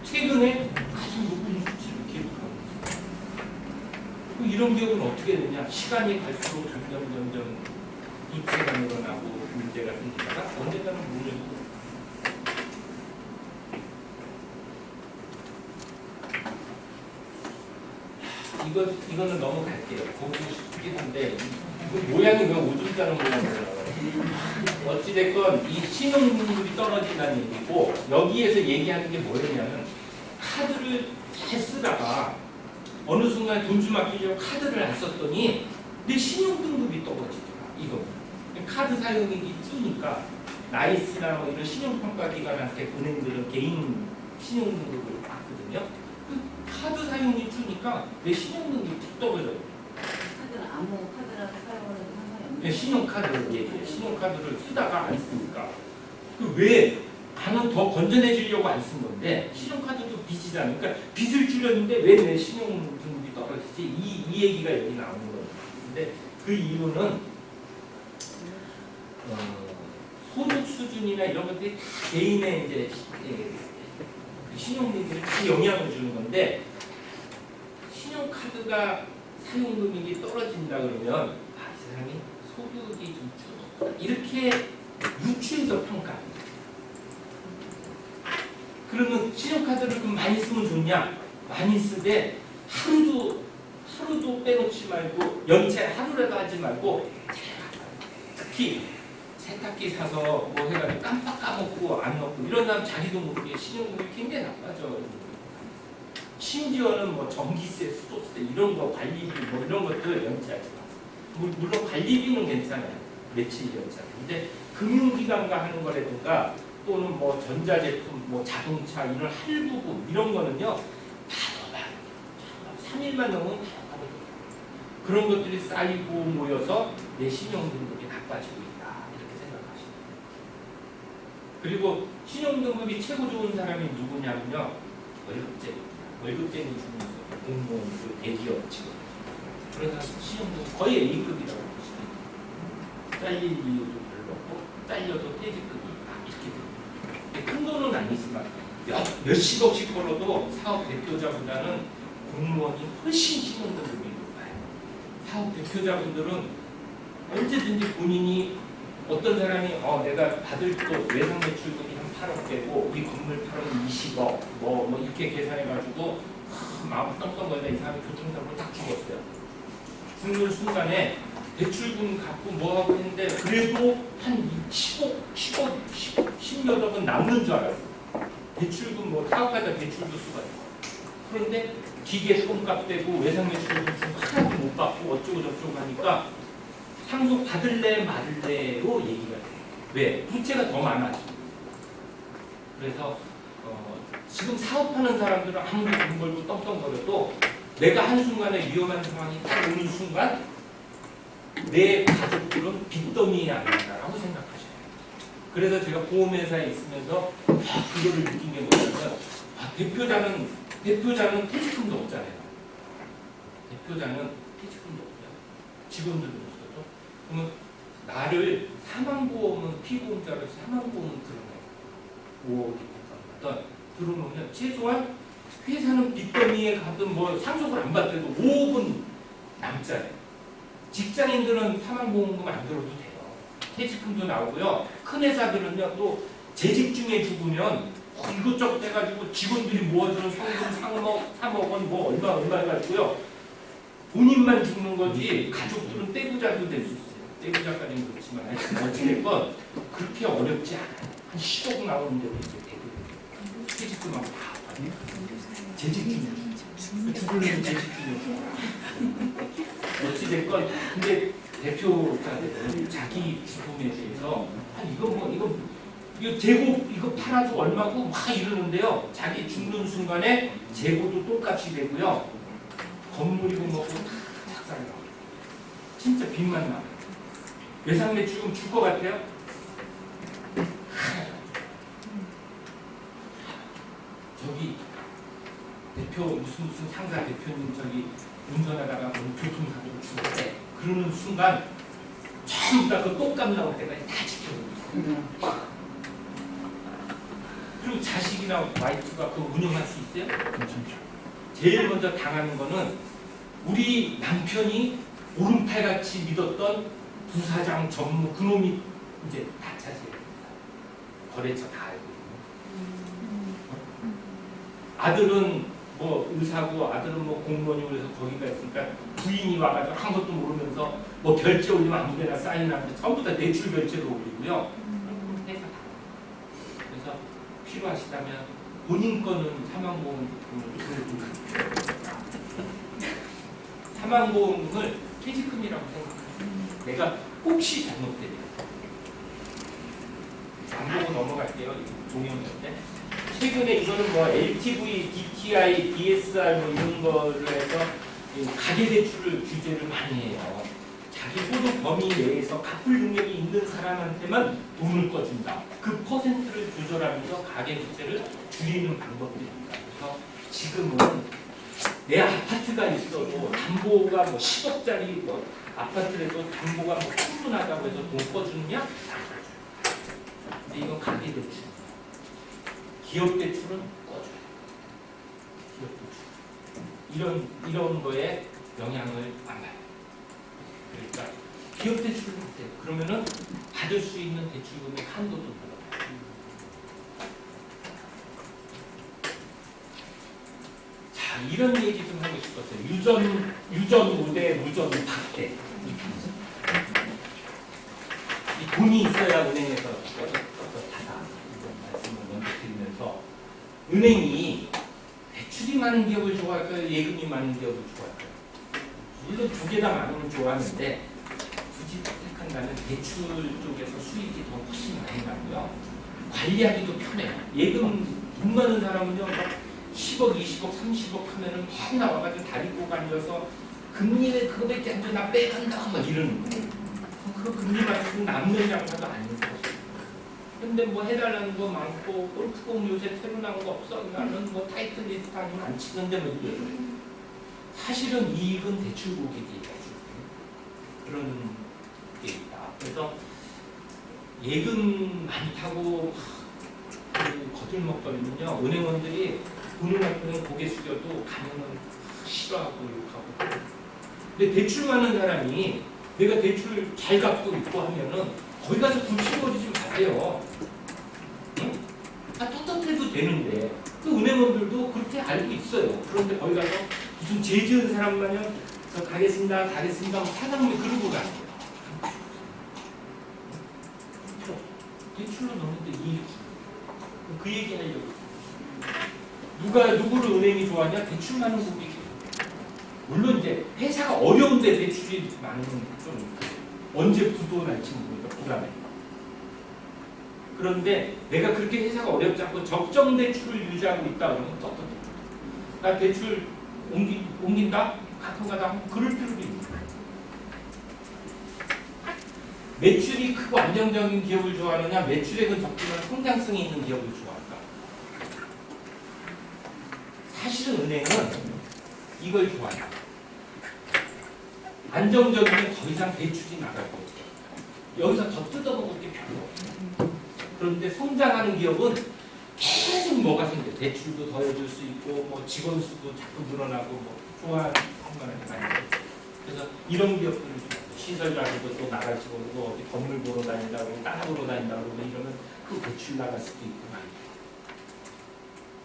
최근에 가장 높은 수치를 기록하고 있어요. 이런 기업은 어떻게 되냐? 시간이 갈수록 점점 이체가 늘어나고 문제가 생기다가 언젠가는 문을 이거는 넘어갈게요. 보고 싶긴 한데 이거 모양이 왜 오줌 싸는 모양이에요? 어찌됐건 이 신용등급이 떨어진다는 얘기고 여기에서 얘기하는 게 뭐였냐면 카드를 잘 쓰다가 어느 순간 돈 좀 아끼려고 카드를 안 썼더니 내 신용등급이 떨어지더라. 이거 카드 사용액이 주니까 나이스나 뭐 이런 신용평가기관한테 은행들은 개인 신용등급을 받거든요. 카드 사용이 주니까 내 신용등급이 툭 떨어져요. 카드는 아무 카드라도 사용을 해도 상관이 없는. 신용카드 얘기해요. 신용카드를 쓰다가 안 쓰니까 왜 나는 더 건전해지려고 안 쓴 건데 신용카드도 빚이잖아요. 그러니까 빚을 줄였는데 왜 내 신용등급이 떨어지지? 이 얘기가 여기 나오는 거예요. 근데 그 이유는 소득 수준이나 이런 것들이 개인의 이제 신용등급에 다 영향을 주는 건데 신용카드가 사용금액이 떨어진다 그러면 이 사람이 소득이 좀 줄었다 이렇게 유추해서 평가합니다. 그러면 신용카드를 그럼 많이 쓰면 좋냐? 많이 쓰되 하루도 빼놓지 말고 연체 하루라도 하지 말고 특히 세탁기 사서 뭐 해가지고 깜빡 까먹고 안 넣고 이런 사람 자기도 모르게 신용등급이 굉장히 나빠져. 심지어는 뭐 전기세, 수도세 이런 거 관리비 뭐 이런 것들 연체하지 마세요. 물론 관리비는 괜찮아요. 며칠 연체하고. 근데 금융기관과 하는 거라든가 또는 뭐 전자제품, 뭐 자동차 이런 할부금 이런 거는요. 바로 3일만 넘으면 바로 그런 것들이 쌓이고 모여서 내 신용등급이 나빠지고 있다. 이렇게 생각하시면 돼요. 그리고 신용등급이 최고 좋은 사람이 누구냐면요. 월급쟁이 중에서 공무원, 그 대기업 직원. 그래서 신용등급 거의 A급이라고 보시면 돼요. 잘릴 이유도 별로 없고 잘려도 퇴직급이 이렇게 됩니다. 큰 돈은 아니지만 몇십억씩 벌어도 사업 대표자보다는 공무원이 훨씬 신용등급이 높아요. 사업 대표자분들은 언제든지 본인이 어떤 사람이 내가 받을 또 외상 매출금이 한 8억 되고 이 건물 팔으면 20억 뭐 이렇게 계산해가지고 마음 떵떵거리다 이 사람이 교통사고로 딱 죽었어요. 죽는 순간에 대출금 갖고 뭐하고 했는데 그래도 한 10몇 억은 남는 줄 알았어요. 대출금 뭐 사업하다 대출도 수가 있고. 그런데 기계 똥값 되고 외상 매출금 하나도 못 받고 어쩌고 저쩌고 하니까 상속 받을래 말래로 얘기가 돼요. 왜? 부채가 더 많아지고. 그래서 지금 사업하는 사람들은 아무리 돈 벌고 떵떵거려도 내가 한순간에 위험한 상황이 딱 오는 순간 내 가족들은 빚더미에 앉는다라고 생각하셔야 돼요. 그래서 제가 보험회사에 있으면서 그거를 느낀 게 뭐냐면 대표자는 퇴직금도 없잖아요. 대표자는 퇴직금도 없어요. 직원들도 없어도. 그러면 나를 사망보험은 피보험자로 사망보험은 들어가요. 5억이 들어놓으면 최소한 회사는 빚더미에 가든 뭐 상속을 안 받더라도 5억은 남잖아요. 직장인들은 사망보험금 안 들어도 돼요. 퇴직금도 나오고요. 큰 회사들은요 또 재직 중에 죽으면 이것저것 해가지고 직원들이 모아주는 상금 3억 원 뭐 얼마 해가지고요. 본인만 죽는 거지 가족들은 떼부자도 될 수 있어요. 떼부자까지는 그렇지만 하여튼 어찌됐건 그렇게 어렵지 않아요. 한 10억 나오는 데도 있어요. 퇴직금하고 다 아파요. 재직 중에 죽으려면 재직 중에 어찌됐건 근데 대표자들은 자기 죽음에 대해서 이거 재고 이거 팔아도 얼마고 막 이러는데요. 자기 죽는 순간에 재고도 똑같이 되고요. 건물이고 뭐고 다 작살이 나. 진짜 빚만 나. 외상매출금 줄 것 같아요? 저기 대표 무슨 상사 대표님 저기 운전하다가 뭐 교통사고로 죽었대. 그러는 순간 전부 다 그 똥값 나올 때까지 다 지켜보고 있어요. 그리고 자식이나 와이프가 그거 운영할 수 있어요? 괜찮죠. 제일 먼저 당하는 거는 우리 남편이 오른팔같이 믿었던 부사장 전무 그놈이 이제 다 차지해요. 거래처 다 알고 있고. 아들은 뭐 의사고 아들은 뭐 공무원이고 그래서 거기가 있으니까 부인이 와가지고 아무것도 모르면서 뭐 결제 올리면 아무데나 사인하는데 전부 다 대출 결제로 올리고요. 회사 다. 그래서 필요하시다면 본인 거는 사망보험을 사망보험을 퇴직금이라고 생각하세요. 내가 혹시 잘못되면 안 보고 넘어갈게요. 동영상인데 최근에 이거는 뭐 LTV, DTI, DSR 뭐 이런 거를 해서 가계대출을 규제를 많이 해요. 자기 소득 범위 내에서 갚을 능력이 있는 사람한테만 돈을 꺼준다. 그 퍼센트를 조절하면서 가계부채를 줄이는 방법들입니다. 그래서 지금은 내 아파트가 있어도 담보가 뭐 10억짜리 뭐 아파트라도 담보가 뭐 충분하다고 해서 돈 꺼주느냐? 근데 이건 가계대출. 기업대출은 꺼줘요. 기업대출. 이런 거에 영향을 안 봐요. 그러니까 기업대출을 하세요. 그러면은 받을 수 있는 대출금의 한도도 늘어나요. 자, 이런 얘기 좀 하고 싶었어요. 유전 우대, 무전 박대. 이 돈이 있어야 은행에서 떳떳하다. 이런 말씀을 먼저 드리면서 은행이 대출이 많은 기업을 좋아할까요? 예금이 많은 기업을 좋아할까요? 물론 두 개 다 많으면 좋아하는데 굳이 택한다면 대출 쪽에서 수익이 더 훨씬 많이 나고요. 관리하기도 편해요. 예금 돈 많은 사람은요 10억, 20억, 30억 하면은 막 나와가지고 다리 꼭 앉아서 금리 왜 그거밖에 안 줘? 나 빼간다 막 이러는 거예요. 그 금리 맞추고 남는 장사도 아닌 사실. 근데 뭐 해달라는 거 많고 골프공 요새 새로 나온 거 없어? 나는 뭐 타이틀 리스트 아니면 안 치는데 뭐 이래요. 사실은 이익은 대출 고객이 해주는 그런 게 있다. 그래서 예금 많다고 거들먹거리면요 은행원들이 돈을 맡으면 고개 숙여도 가면은 싫어하고 욕하고. 근데 대출 많은 사람이 내가 대출 잘 갚고 있고 하면은 거기 가서 불치거리지 마세요. 응? 다 떳떳해도 되는데 그 은행원들도 그렇게 알고 있어요. 그런데 거기 가서 무슨 죄 지은 사람 마냥 저 가겠습니다 하고 사장님이 그러고 가는 거예요. 대출로 넣는데 이익 그 얘기 하려고. 누구를 은행이 좋아하냐? 대출 많은 고객이. 물론 이제 회사가 어려운데 대출이 많은 좀 언제 부도 날지 모르니까 불안해. 그런데 내가 그렇게 회사가 어렵지 않고 적정 대출을 유지하고 있다 그러면 떳떳해. 나 대출 옮긴다? 가끔 가다 그럴 필요도 있는 거야. 매출이 크고 안정적인 기업을 좋아하느냐, 매출액은 적지만 성장성이 있는 기업을 좋아할까? 사실은 은행은 이걸 좋아해요. 안정적이면 더 이상 대출이 나가고 여기서 더 뜯어먹을 게 별로 없어요. 그런데 성장하는 기업은 계속 뭐가 생겨. 대출도 더해줄 수 있고 뭐 직원 수도 자꾸 늘어나고 뭐 좋아하는 만하게 많이 돼요. 그래서 이런 기업들을 시설가지고 또 나갈 직원도 어디 건물 보러 다닌다고 땅 보러 다닌다고 이러면 또 대출 나갈 수도 있고 많이 돼요.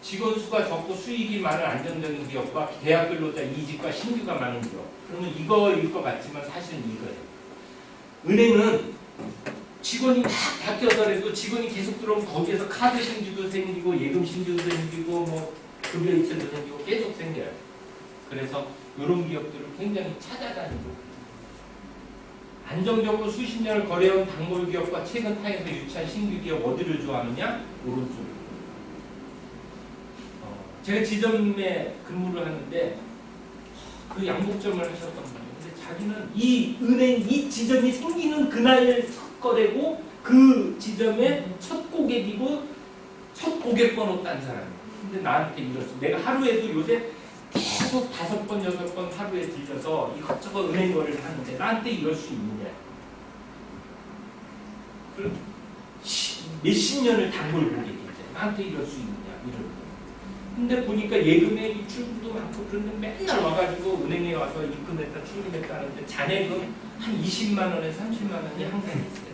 직원 수가 적고 수익이 많은 안정적인 기업과 대학 근로자 이직과 신규가 많은 기업. 그러면 이거일 것 같지만 사실은 이거예요. 은행은 직원이 막 바뀌어서라도 직원이 계속 들어오면 거기에서 카드 신규도 생기고 예금 신규도 생기고 뭐 급여 이체도 생기고 계속 생겨요. 그래서 이런 기업들을 굉장히 찾아다니고 안정적으로 수십 년을 거래해온 단골 기업과 최근 타에서 유치한 신규 기업 어디를 좋아하느냐? 오른쪽. 제가 지점에 근무를 하는데 그 양복점을 하셨던 분이에요. 근데 자기는 이 은행 이 지점이 생기는 그날 첫 거래고 그 지점의 첫 고객이고 첫 고객 번호 딴 사람이에요. 근데 나한테 이랬어. 내가 하루에도 요새 계속 5번, 6번 하루에 들려서 이것저것 은행 거래를 하는데 나한테 이럴 수 있느냐. 몇십 년을 단골 고객인데 나한테 이럴 수 있느냐 이런 거. 근데 보니까 예금에 입출금도 많고 그런데 맨날 와가지고 은행에 와서 입금했다 출금했다 하는데 잔액은 한 20만 원에서 30만 원이 항상 있어요.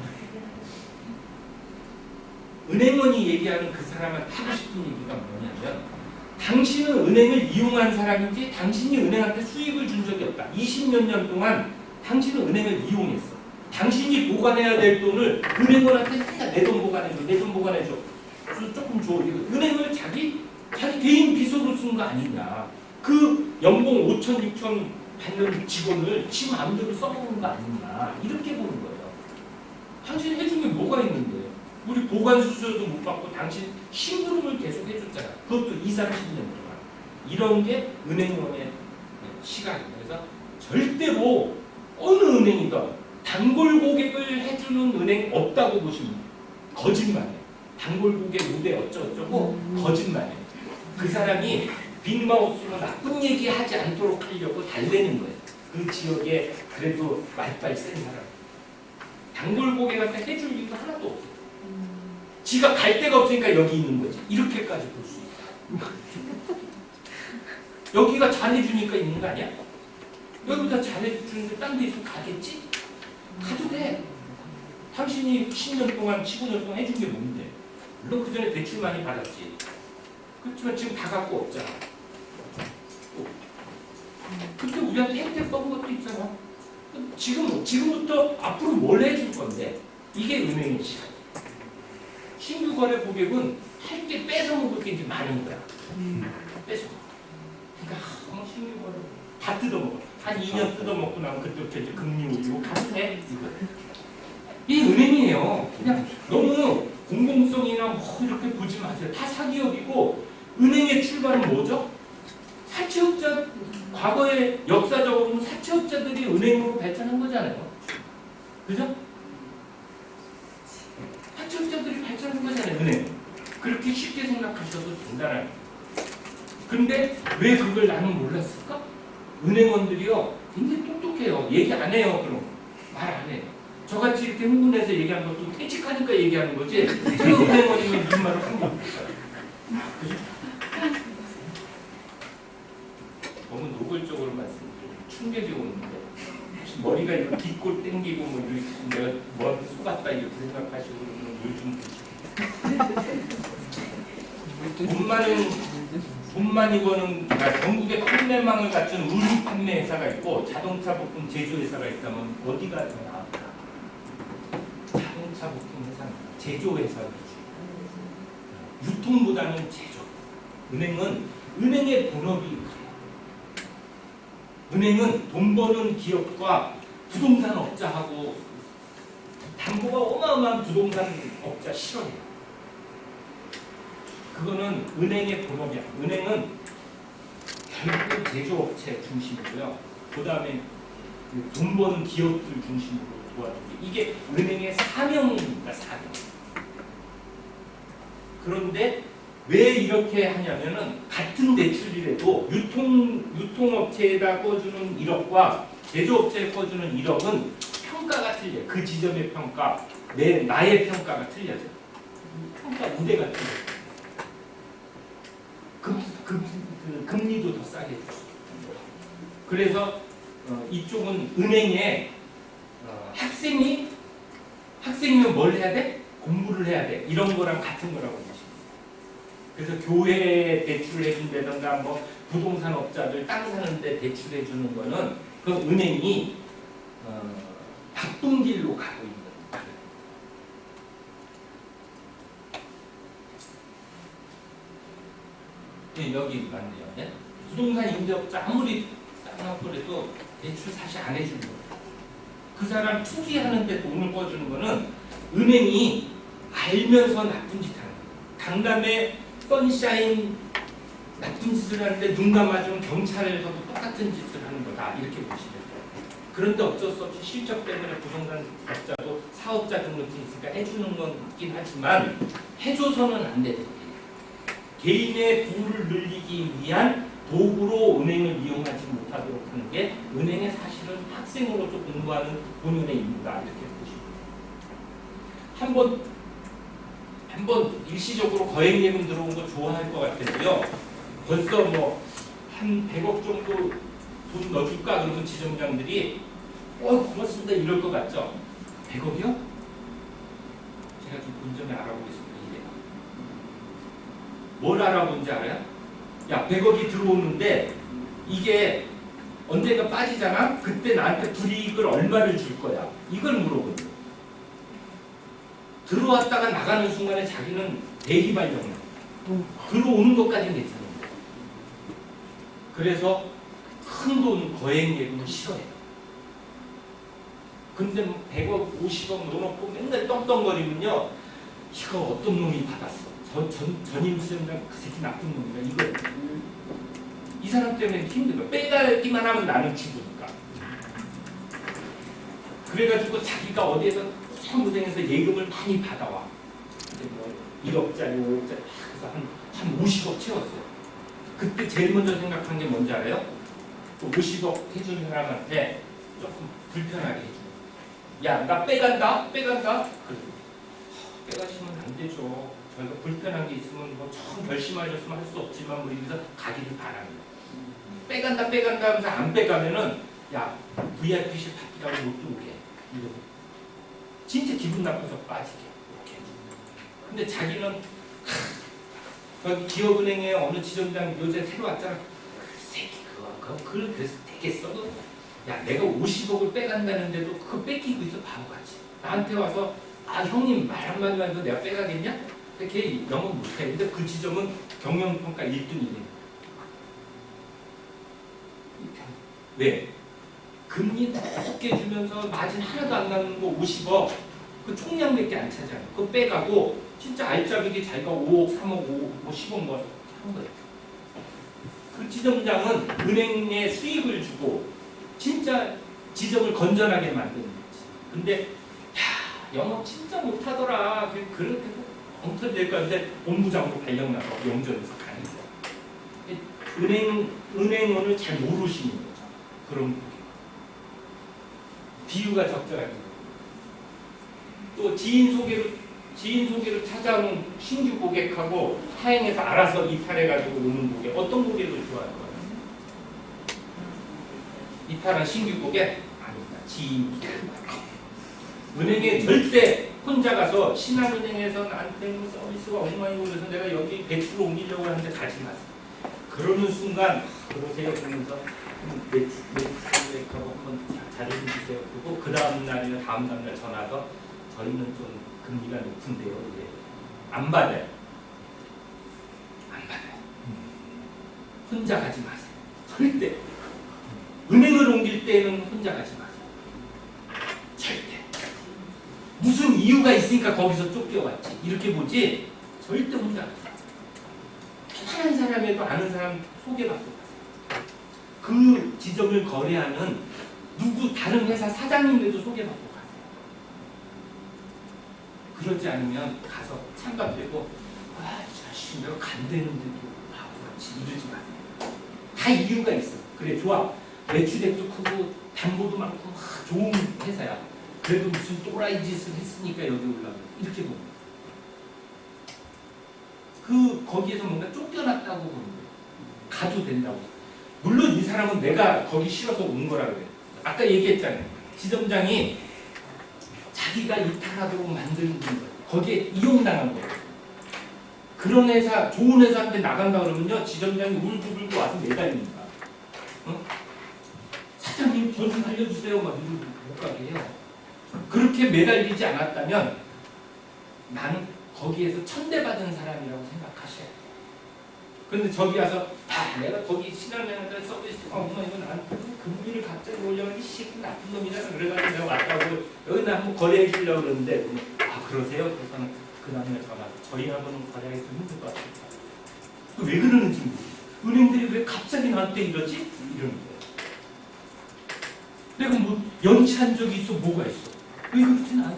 은행원이 얘기하는 그 사람한테 하고 싶은 얘기가 뭐냐면 당신은 은행을 이용한 사람인지 당신이 은행한테 수익을 준 적이 없다. 20몇 년 동안 당신은 은행을 이용했어. 당신이 보관해야 될 돈을 은행원한테 맨날 내 돈 보관해줘, 내 돈 보관해줘. 조금 줘. 은행을 자기 개인 비서로 쓴 거 아니냐. 그 연봉 5천, 6천 받는 직원을 지 마음대로 써먹는 거 아니냐. 이렇게 보는 거예요. 당신 해준 게 뭐가 있는데. 우리 보관 수수료도 못 받고 당신 심부름을 계속 해줬잖아. 그것도 20, 30년 동안. 이런 게 은행원의 시각이에요. 그래서 절대로 어느 은행이든 단골 고객을 해주는 은행 없다고 보시면 돼요. 거짓말이에요. 단골 고객 무대 어쩌고저쩌고 거짓말이에요. 그 사람이 빅마우스로 나쁜 얘기 하지 않도록 하려고 달래는 거예요. 그 지역에 그래도 말빨 센 사람. 단골 고객한테 해줄 이유가 하나도 없어요. 지가 갈 데가 없으니까 여기 있는 거지. 이렇게까지 볼 수 있다. 여기가 잘해주니까 있는 거 아니야? 여기다 잘해주는데 딴 데 있으면 가겠지? 가도 돼. 당신이 10년 동안, 15년 동안 해준 게 뭔데? 물론 그 전에 대출 많이 받았지. 그렇지만 지금 다 갖고 없잖아. 그때 우리한테 혜택 떠온 것도 있잖아. 지금부터 앞으로 뭘 해줄 건데? 이게 은행의 시간. 신규 거래 고객은 할 게 뺏어 먹을 게 이제 많은 거야. 뺏어. 그러니까 신규 거래 다 뜯어먹어. 한 2년 뜯어먹고 나면 그때부터 이제 금리 올리고 가도 돼. 이 은행이에요. 그냥 너무 공공성이나 뭐 이렇게 보지 마세요. 다 사기업이고 은행의 출발은 뭐죠? 사채업자 과거에 역사적으로 사채업자들이 은행으로 발전한 거잖아요. 그죠? 사채업자들이 발전한 거잖아요. 은행. 그렇게 쉽게 생각하셔도 된다는. 근데 왜 그걸 나는 몰랐을까? 은행원들이요 굉장히 똑똑해요. 얘기 안 해요. 그럼 말 안 해요. 저같이 이렇게 흥분해서 얘기한 것도 퇴직하니까 얘기하는 거지. 제가 은행원이면 무슨 말을 하는 거 없어요. 그죠? 너무 노골적으로 말씀드리면 충격이 오는데 혹시 머리가 이렇게 뒷골 땡기고 뭐 이렇게 내가 뭐한테 속았다 이렇게 생각하시고 그러면 요즘 돈 많이 버는 전국의 판매망을 갖춘 우리 판매 회사가 있고 자동차 부품 제조 회사가 있다면 어디가 더 나을까? 자동차 부품 회사입니다. 제조 회사죠. 유통보다는 제조. 은행은 은행의 본업이 커요. 은행은 돈 버는 기업과 부동산 업자하고 담보가 어마어마한 부동산 업자 실험이에요. 그거는 은행의 본업이야. 은행은 결국 제조업체 중심이고요. 그 다음에 돈 버는 기업들 중심으로 도와주고 이게 은행의 사명입니다. 사명. 그런데 왜 이렇게 하냐면은 같은 대출이라도 유통업체에다 꺼주는 1억과 제조업체에 꺼주는 1억은 평가가 틀려요. 그 지점의 평가, 나의 평가가 틀려져. 평가 무대가 틀려요. 금리도 더 싸게 줬어. 그래서 이쪽은 은행에 학생이면 뭘 해야 돼? 공부를 해야 돼. 이런 거랑 같은 거라고 보시면. 그래서 교회에 대출을 해준다든가 뭐 부동산 업자들 땅 사는데 대출해 주는 거는 그 은행이 바쁜 길로 가고 있는 거예요. 네, 여기 맞네요. 네? 부동산 임대업자 아무리 땅하고 그래도 대출 사실 안 해주는 거예요. 그 사람 투기하는데 돈을 꺼주는 거는 은행이 알면서 나쁜 짓 하는 거예요. 강남에 선샤인 나쁜 짓을 하는데 눈 감아주면 경찰에서도 똑같은 짓을 하는 거예요. 거다 이렇게 보시면 돼요. 그런데 어쩔 수 없이 실적 때문에 부동산 업자도 사업자 등록증이 있으니까 해주는 건긴 하지만 해줘서는 안 되는 거예요. 개인의 부를 늘리기 위한 도구로 은행을 이용하지 못하도록 하는 게 은행의 사실은 학생으로서 공부하는 본연의 임무다 이렇게 보시면 돼요. 한번 일시적으로 거액예금 들어온 거 좋아할 것 같은데요. 벌써 뭐 한 100억 정도 돈 넣어줄까 그러면 지점장들이 고맙습니다 이럴 것 같죠? 100억이요? 제가 좀 본점에 알아보겠습니다. 이래요. 뭘 알아본지 알아요? 야 100억이 들어오는데 이게 언젠가 빠지잖아? 그때 나한테 불이익을 얼마를 줄 거야? 이걸 물어보는 들어왔다가 나가는 순간에 자기는 대기발령이야. 들어오는 것까지는 괜찮은데. 그래서 큰 돈 거액예금을 싫어해요. 근데 100억, 50억 넣어놓고 맨날 떵떵거리면요. 이거 어떤 놈이 받았어. 전임 수장장 그 새끼 나쁜 놈이야. 이거 이 사람 때문에 힘들어. 빼가기만 하면 나는 죽으니까. 그래가지고 자기가 어디에서 고생해서 예금을 많이 받아와. 이제 뭐 1억짜리, 5억짜리 그래서 한 50억 채웠어요. 그때 제일 먼저 생각한 게 뭔지 알아요? 그 50억 해준 사람한테 조금 불편하게 해줘. 야, 나 빼간다? 빼간다? 그래. 빼가시면 안 되죠. 저희가 불편한 게 있으면 뭐 처음 결심하셨으면 할 수 없지만 뭐 이래서 가기를 바랍니다. 빼간다 빼간다 하면서 안 빼가면은 야, VIP실 받기라고 못 들어오게. 이러고. 진짜 기분 나빠서 빠지게. 이렇게. 근데 자기는 저기 기업은행에 어느 지점장 요새 새로 왔잖아. 그 새끼 그거 그래서 되겠어? 야 내가 50억을 빼간다는데도 그거 뺏기고 있어 바보같이. 나한테 와서 아 형님 말 한마디만 해도 내가 빼가겠냐? 걔 영업 못해. 근데 그 지점은 경영평가 1등이네. 왜? 금리 높게 주면서 마진 하나도 안 나는 거 50억 그 총량밖에 안 차잖아. 그거 빼가고 진짜 알짜배기 자기가 5억, 3억, 5억, 뭐 10억 뭐 한 거예요. 그 지점장은 은행에 수익을 주고 진짜 지점을 건전하게 만드는 거지. 근데 야 영업 진짜 못하더라. 그렇게 엉터리 될 건데 본부장으로 발령 나서 영전에서 가는 거야. 은행원을 잘 모르시는 거죠. 그런 비유가 적절하게. 또 지인 소개로 찾아오는 신규 고객하고 타행해서 알아서 이탈해가지고 오는 고객 어떤 고객을 좋아할까요? 이탈한 신규 고객? 아닙니다. 지인 소개. 은행에 절대 혼자 가서 신한은행에서 나한테 서비스가 엉망이고 그래서 내가 여기 배출 옮기려고 하는데 가지 마세요. 그러는 순간 그러세요 그러면서 매출액하고 한번 자료 좀 주세요. 그리고 그 다음 날이나 다음 날 전화서 저희는 좀 금리가 높은데요. 이제 안 받아요. 안 받아요. 혼자 가지 마세요. 절대. 은행을 옮길 때는 혼자 가지 마세요. 절대. 무슨 이유가 있으니까 거기서 쫓겨왔지. 이렇게 보지 절대 혼자 가지 마세요. 편안한 사람에도 아는 사람 소개받고 가세요. 그 지점을 거래하는 누구 다른 회사 사장님들도 소개받고 가세요. 그러지 않으면 가서 찬밥되고 아, 자식 내가 간대는데도 바보같이 이러지 마세요. 다 이유가 있어. 그래 좋아. 매출액도 크고 담보도 많고 좋은 회사야. 그래도 무슨 또라이 짓을 했으니까 여기 올라가. 이렇게 보는 거예요. 거기에서 뭔가 쫓겨났다고 보는 거예요. 가도 된다고. 물론 이 사람은 내가 거기 싫어서 온 거라 그래. 아까 얘기했잖아요. 지점장이 자기가 이탈하도록 만드는 거예요. 거기에 이용당한 거예요. 그런 회사, 좋은 회사한테 나간다 그러면요, 지점장이 울고불고 와서 매달립니다. 어? 사장님 저 좀 살려주세요. 막 이러고 못 가게 해요. 그렇게 매달리지 않았다면 나는 거기에서 천대받은 사람이라고 생각하셔야 돼요. 그런데 저기 와서 내가 거기 신한은행한테 서비스가 엉망이고 나한테 금리를 갑자기 올려면 이 새끼 나쁜 놈이잖아. 그래가지고 내가 왔다고 여기 나 한번 거래해 주려고 그러는데 그러세요? 그래서는 그 다음에 전화 저희하고는 거래하기 좀 힘들 것 같아요. 왜 그러는지 모르겠어요. 은행들이 왜 갑자기 나한테 이러지? 이러는 거예요. 내가 뭐 연체한 적이 있어? 뭐가 있어? 왜 그렇진 않다.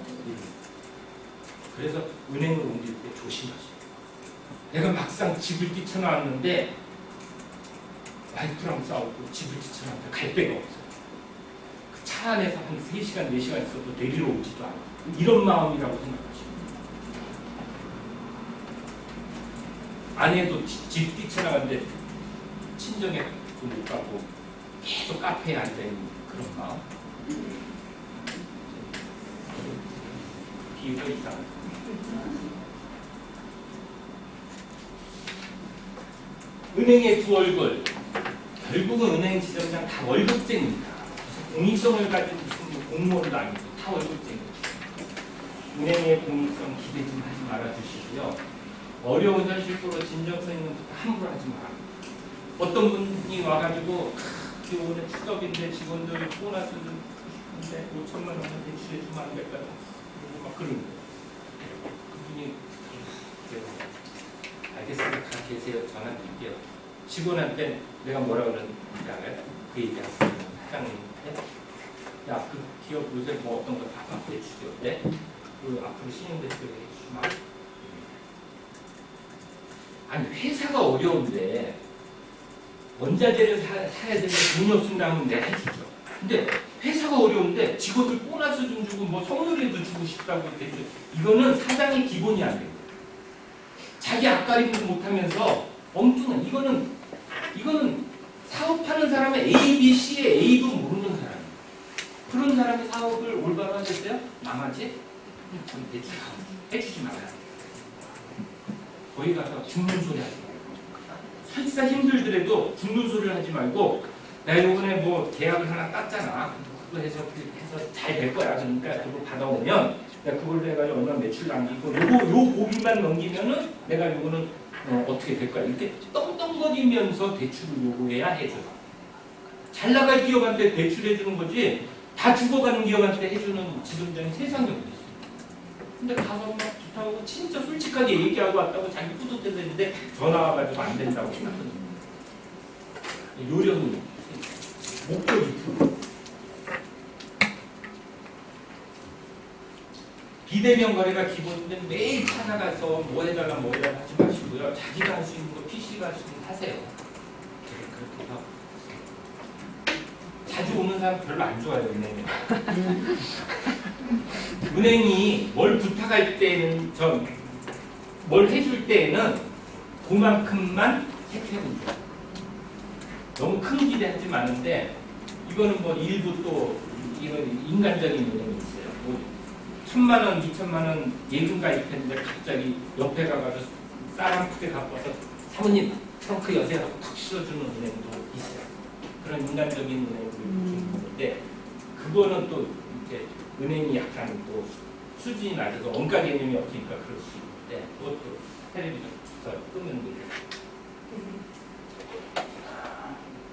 그래서 은행을 옮길 때 조심하세요. 내가 막상 집을 뛰쳐나왔는데 와이프랑 싸우고 집을 뛰쳐나왔는데 갈 데가 없어요. 그 차 안에서 한 3시간, 4시간 있어도 데리러 오지도 않아요. 이런 마음이라고 생각하시면 돼요. 아내도 집 뛰쳐나갔는데 친정에 못 가고 계속 카페에 앉아있는 그런 마음. 비유가 이상하다. 은행의 두 얼굴. 결국은 은행 지점장 다 월급쟁입니다. 공익성을 가진 무슨 공무원도 아니고 다 월급쟁입니다. 은행의 공익성 기대 좀 하지 말아 주시고요. 어려운 현실 속으로 진정성 있는 것도 함부로 하지 마라. 어떤 분이 와가지고 오늘 추석인데 직원들 보너스 좀 싶은데 5천만 원 대출해 주면 안 될까? 그리고 막 그러는 거예요. 그분이 알겠습니다. 가 계세요. 전화 드릴게요. 직원한테 내가 뭐라 그러는지 알아요? 그 얘기하고 사장님한테 야, 그 기업 요새 뭐 어떤 거 다 대출이 어때? 그 앞으로 신용 대출 해주시면 아니 회사가 어려운데 원자재를 사야 되는데 돈이 없으면 내가 해주죠. 근데 회사가 어려운데 직원들 보너스 좀 주고 뭐 선물이라도 주고 싶다고 했대. 이거는 사장의 기본이 안 돼요. 자기 앞가림도 못하면서 엉뚱한 이거는 사업하는 사람의 A, B, C의 A도 모르는 사람이에요. 그런 사람이 사업을 올바로 하겠어요? 망하지? 전 대출 해주지 말아요. 거기 가서 죽는 소리 하지 말고 설사 힘들더라도 죽는 소리를 하지 말고 나 요번에 뭐 계약을 하나 땄잖아. 그거 해서 잘 될 거야. 그러니까 그거 받아오면 내가 그걸로 해가지고 얼마 매출 남기고 요 고비만 넘기면은 내가 요거는 어떻게 될 거야. 이렇게 떵떵거리면서 대출을 요구해야 해줘요. 잘 나갈 기업한테 대출해주는 거지 다 죽어가는 기업한테 해주는 지점장이 세상에 어디 있어요. 근데 가서 막 부탁하고 진짜 솔직하게 얘기하고 왔다고 자기 뿌듯해서 했는데 전화 와가지고 안 된다고 생각하는 거예요. 요령이 목적이 크 비대면 거래가 기본인데 매일 찾아가서 뭐 해달라 하지 마시고요. 자기가 할 수 있는 거 PC가 할 수 있는 거 하세요. 그렇게 해서 자주 오는 사람 별로 안 좋아요. 은행에. 은행이 뭘 부탁할 때는 뭘 해줄 때에는 그만큼만 혜택은 줘요. 너무 큰 기대하지 마는데 이거는 뭐 일부 또 이건 인간적인 은행이 있어요. 뭐 1,000만 원, 2,000만 원 예금 가입했는데 갑자기 옆에 가가지고 쌀 크게 갖고 와서 사모님 트렁크 여세요 하고 탁 실어주는 은행도 있어요. 그런 인간적인 은행을 보는데 그거는 또 이제 은행이 약간 또 수준이 낮아서 원가 개념이 없으니까 그럴 수 있는데 그것도 텔레비전에서 끄면 돼요.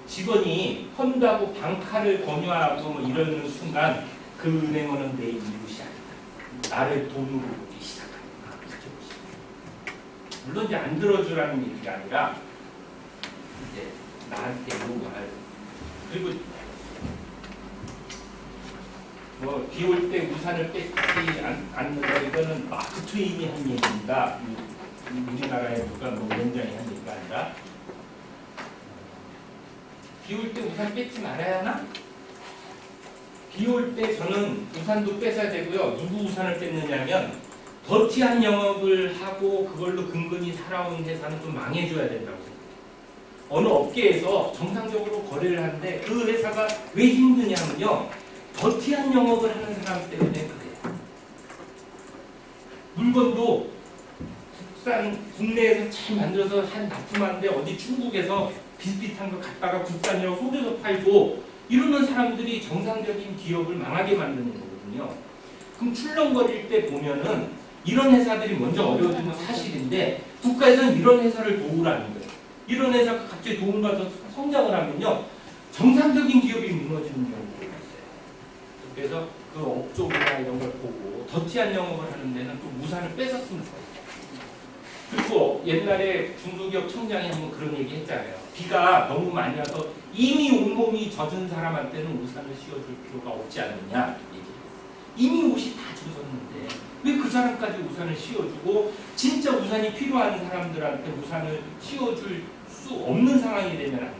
직원이 펀드하고 방카를 권유하고 뭐 이러는 순간 그 은행원은 내 이웃이 아니다. 나를 돈으로 보기 시작한다. 물론 이제 안 들어주라는 얘기가 아니라 이제 나한테 요구할 그리고 뭐 비 올 때 우산을 뺏지 않는다 이거는 마크 트웨인이 한 얘기입니다. 우리나라에 누가 뭐 위원장이 한 얘기가 아니라 비 올 때 우산 뺏지 말아야 하나? 비 올 때 저는 우산도 뺏어야 되고요. 누구 우산을 뺏느냐면 더티한 영업을 하고 그걸로 근근히 살아온 회사는 좀 망해줘야 된다고 생각해요. 어느 업계에서 정상적으로 거래를 하는데 그 회사가 왜 힘드냐면요. 더티한 영업을 하는 사람 때문에 그래요. 물건도 국내에서 잘 만들어서 납품하는데 어디 중국에서 비슷비슷한 거 갖다가 국산이라고 속여서 팔고 이러는 사람들이 정상적인 기업을 망하게 만드는 거거든요. 그럼 출렁거릴 때 보면은 이런 회사들이 먼저 어려워지는 건 사실인데 국가에서는 이런 회사를 도우라는 거예요. 이런 회사가 갑자기 도움받아서 성장을 하면요. 정상적인 기업이 무너지는 경우가 있어요. 그래서 그 업종이나 이런 걸 보고 더티한 영업을 하는 데는 좀 우산을 뺏었으면 좋겠어요. 그리고 옛날에 중소기업 청장이 한번 그런 얘기 했잖아요. 비가 너무 많이 와서 이미 온몸이 젖은 사람한테는 우산을 씌워줄 필요가 없지 않느냐 얘기했어요. 이미 옷이 다 젖었는데 왜 그 사람까지 우산을 씌워주고 진짜 우산이 필요한 사람들한테 우산을 씌워줄 수 없는 상황이 되면 안 되잖아요.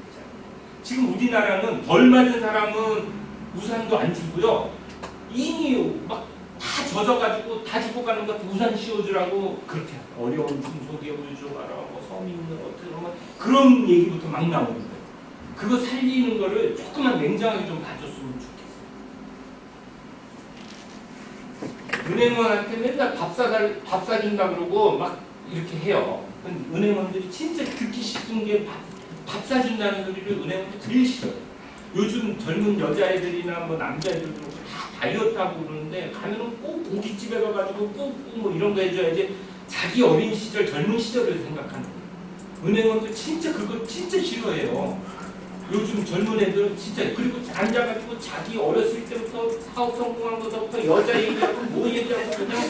지금 우리나라는 덜 맞은 사람은 우산도 안 주고요. 이미 막 다 젖어가지고 다 죽어가는 것 우산 씌워주라고 그렇게 어려운 중소기업을 줘봐라 뭐 서민들 어떻게 보면 그런 얘기부터 막 나오는 거예요. 그거 살리는 거를 조금만 냉정하게 좀 봐줬으면 좋겠어요. 은행원한테 맨날 밥 사준다 그러고 막 이렇게 해요. 근데 은행원들이 진짜 듣기 싫은 게 밥 사준다는 소리를 은행원들이 제일 싫어요. 요즘 젊은 여자애들이나 뭐 남자애들도 다 다이어트하고 그러는데 가면은 꼭 고깃집에 가가지고 꼭 뭐 이런 거 해줘야지 자기 어린 시절 젊은 시절을 생각하는 거예요. 은행원들 진짜 그거 진짜 싫어해요. 요즘 젊은 애들은 진짜 그리고 앉아가지고 자기 어렸을 때부터 사업 성공한 것부터 여자 얘기하고 뭐 얘기하고 그냥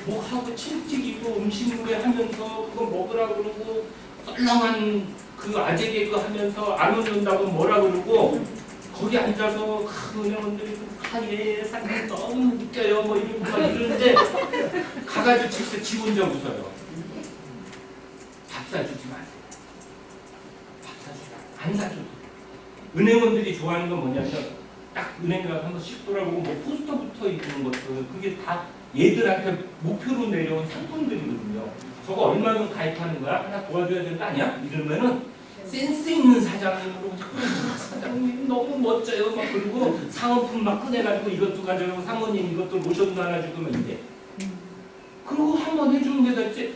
뭐 하고 침튀기고 음식물에 하면서 그거 먹으라 그러고 썰렁한 그 아재 개그 하면서 안 웃는다고 뭐라 그러고 거기 앉아서 은행원들이 예 상님 너무 웃겨요 뭐 이러고 막 이러는데 가가지고 집에서 지 혼자 웃어요. 밥 사주지 마세요. 밥 사주라 안 사줘도 은행원들이 좋아하는 건 뭐냐면 딱 은행 가서 한번 씩 돌아보고 뭐 포스터 붙어 있는 것들 그게 다 얘들한테 목표로 내려온 상품들이거든요. 저거 얼마면 가입하는 거야? 하나 도와줘야 되는 거 아니야? 이러면은 센스 있는 사장님으로 사장님 너무 멋져요 막 그리고 상품품 막 꺼내가지고 이것도 가져가고 사모님 이것도 로션도 하나 주고 이래. 그리고 한번 해주는 게 낫지.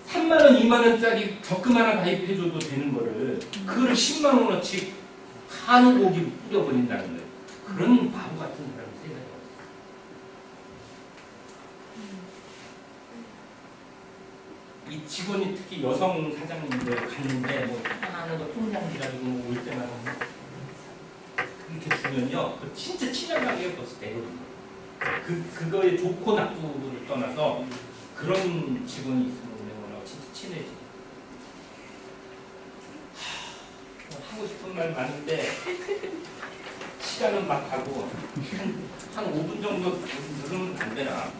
3만 원, 2만 원짜리 적금 하나 가입해줘도 되는 거를 그거를 10만 원어치 한우 고기 뿌려버린다는 거예요. 그런 바보 같은 사람이 세상에 없어요. 이 직원이 특히 여성 사장님들 갔는데 뭐 하나하나 거 통장지 가지고 올 때마다 이렇게 주면요, 그 진짜 친절하게 벌써 되거든요. 그거의 좋고 나쁘를 떠나서 그런 직원이 있으면 은행원하고 진짜 친해지. 하고 싶은 말 많은데 시간은 막 가고 한 5분 정도 늘으면 안 되나?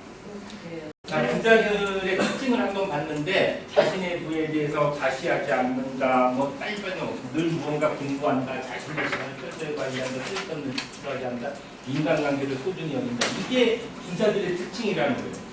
부자들의 특징을 한번 봤는데 자신의 부에 대해서 과시하지 않는다, 뭐 빨리빨리 늘 무언가 공부한다, 자신의 시간을 철저히 관리한다, 쓸데없는 지출하지 않는다, 인간관계를 소중히 여긴다. 이게 부자들의 특징이라는 거예요.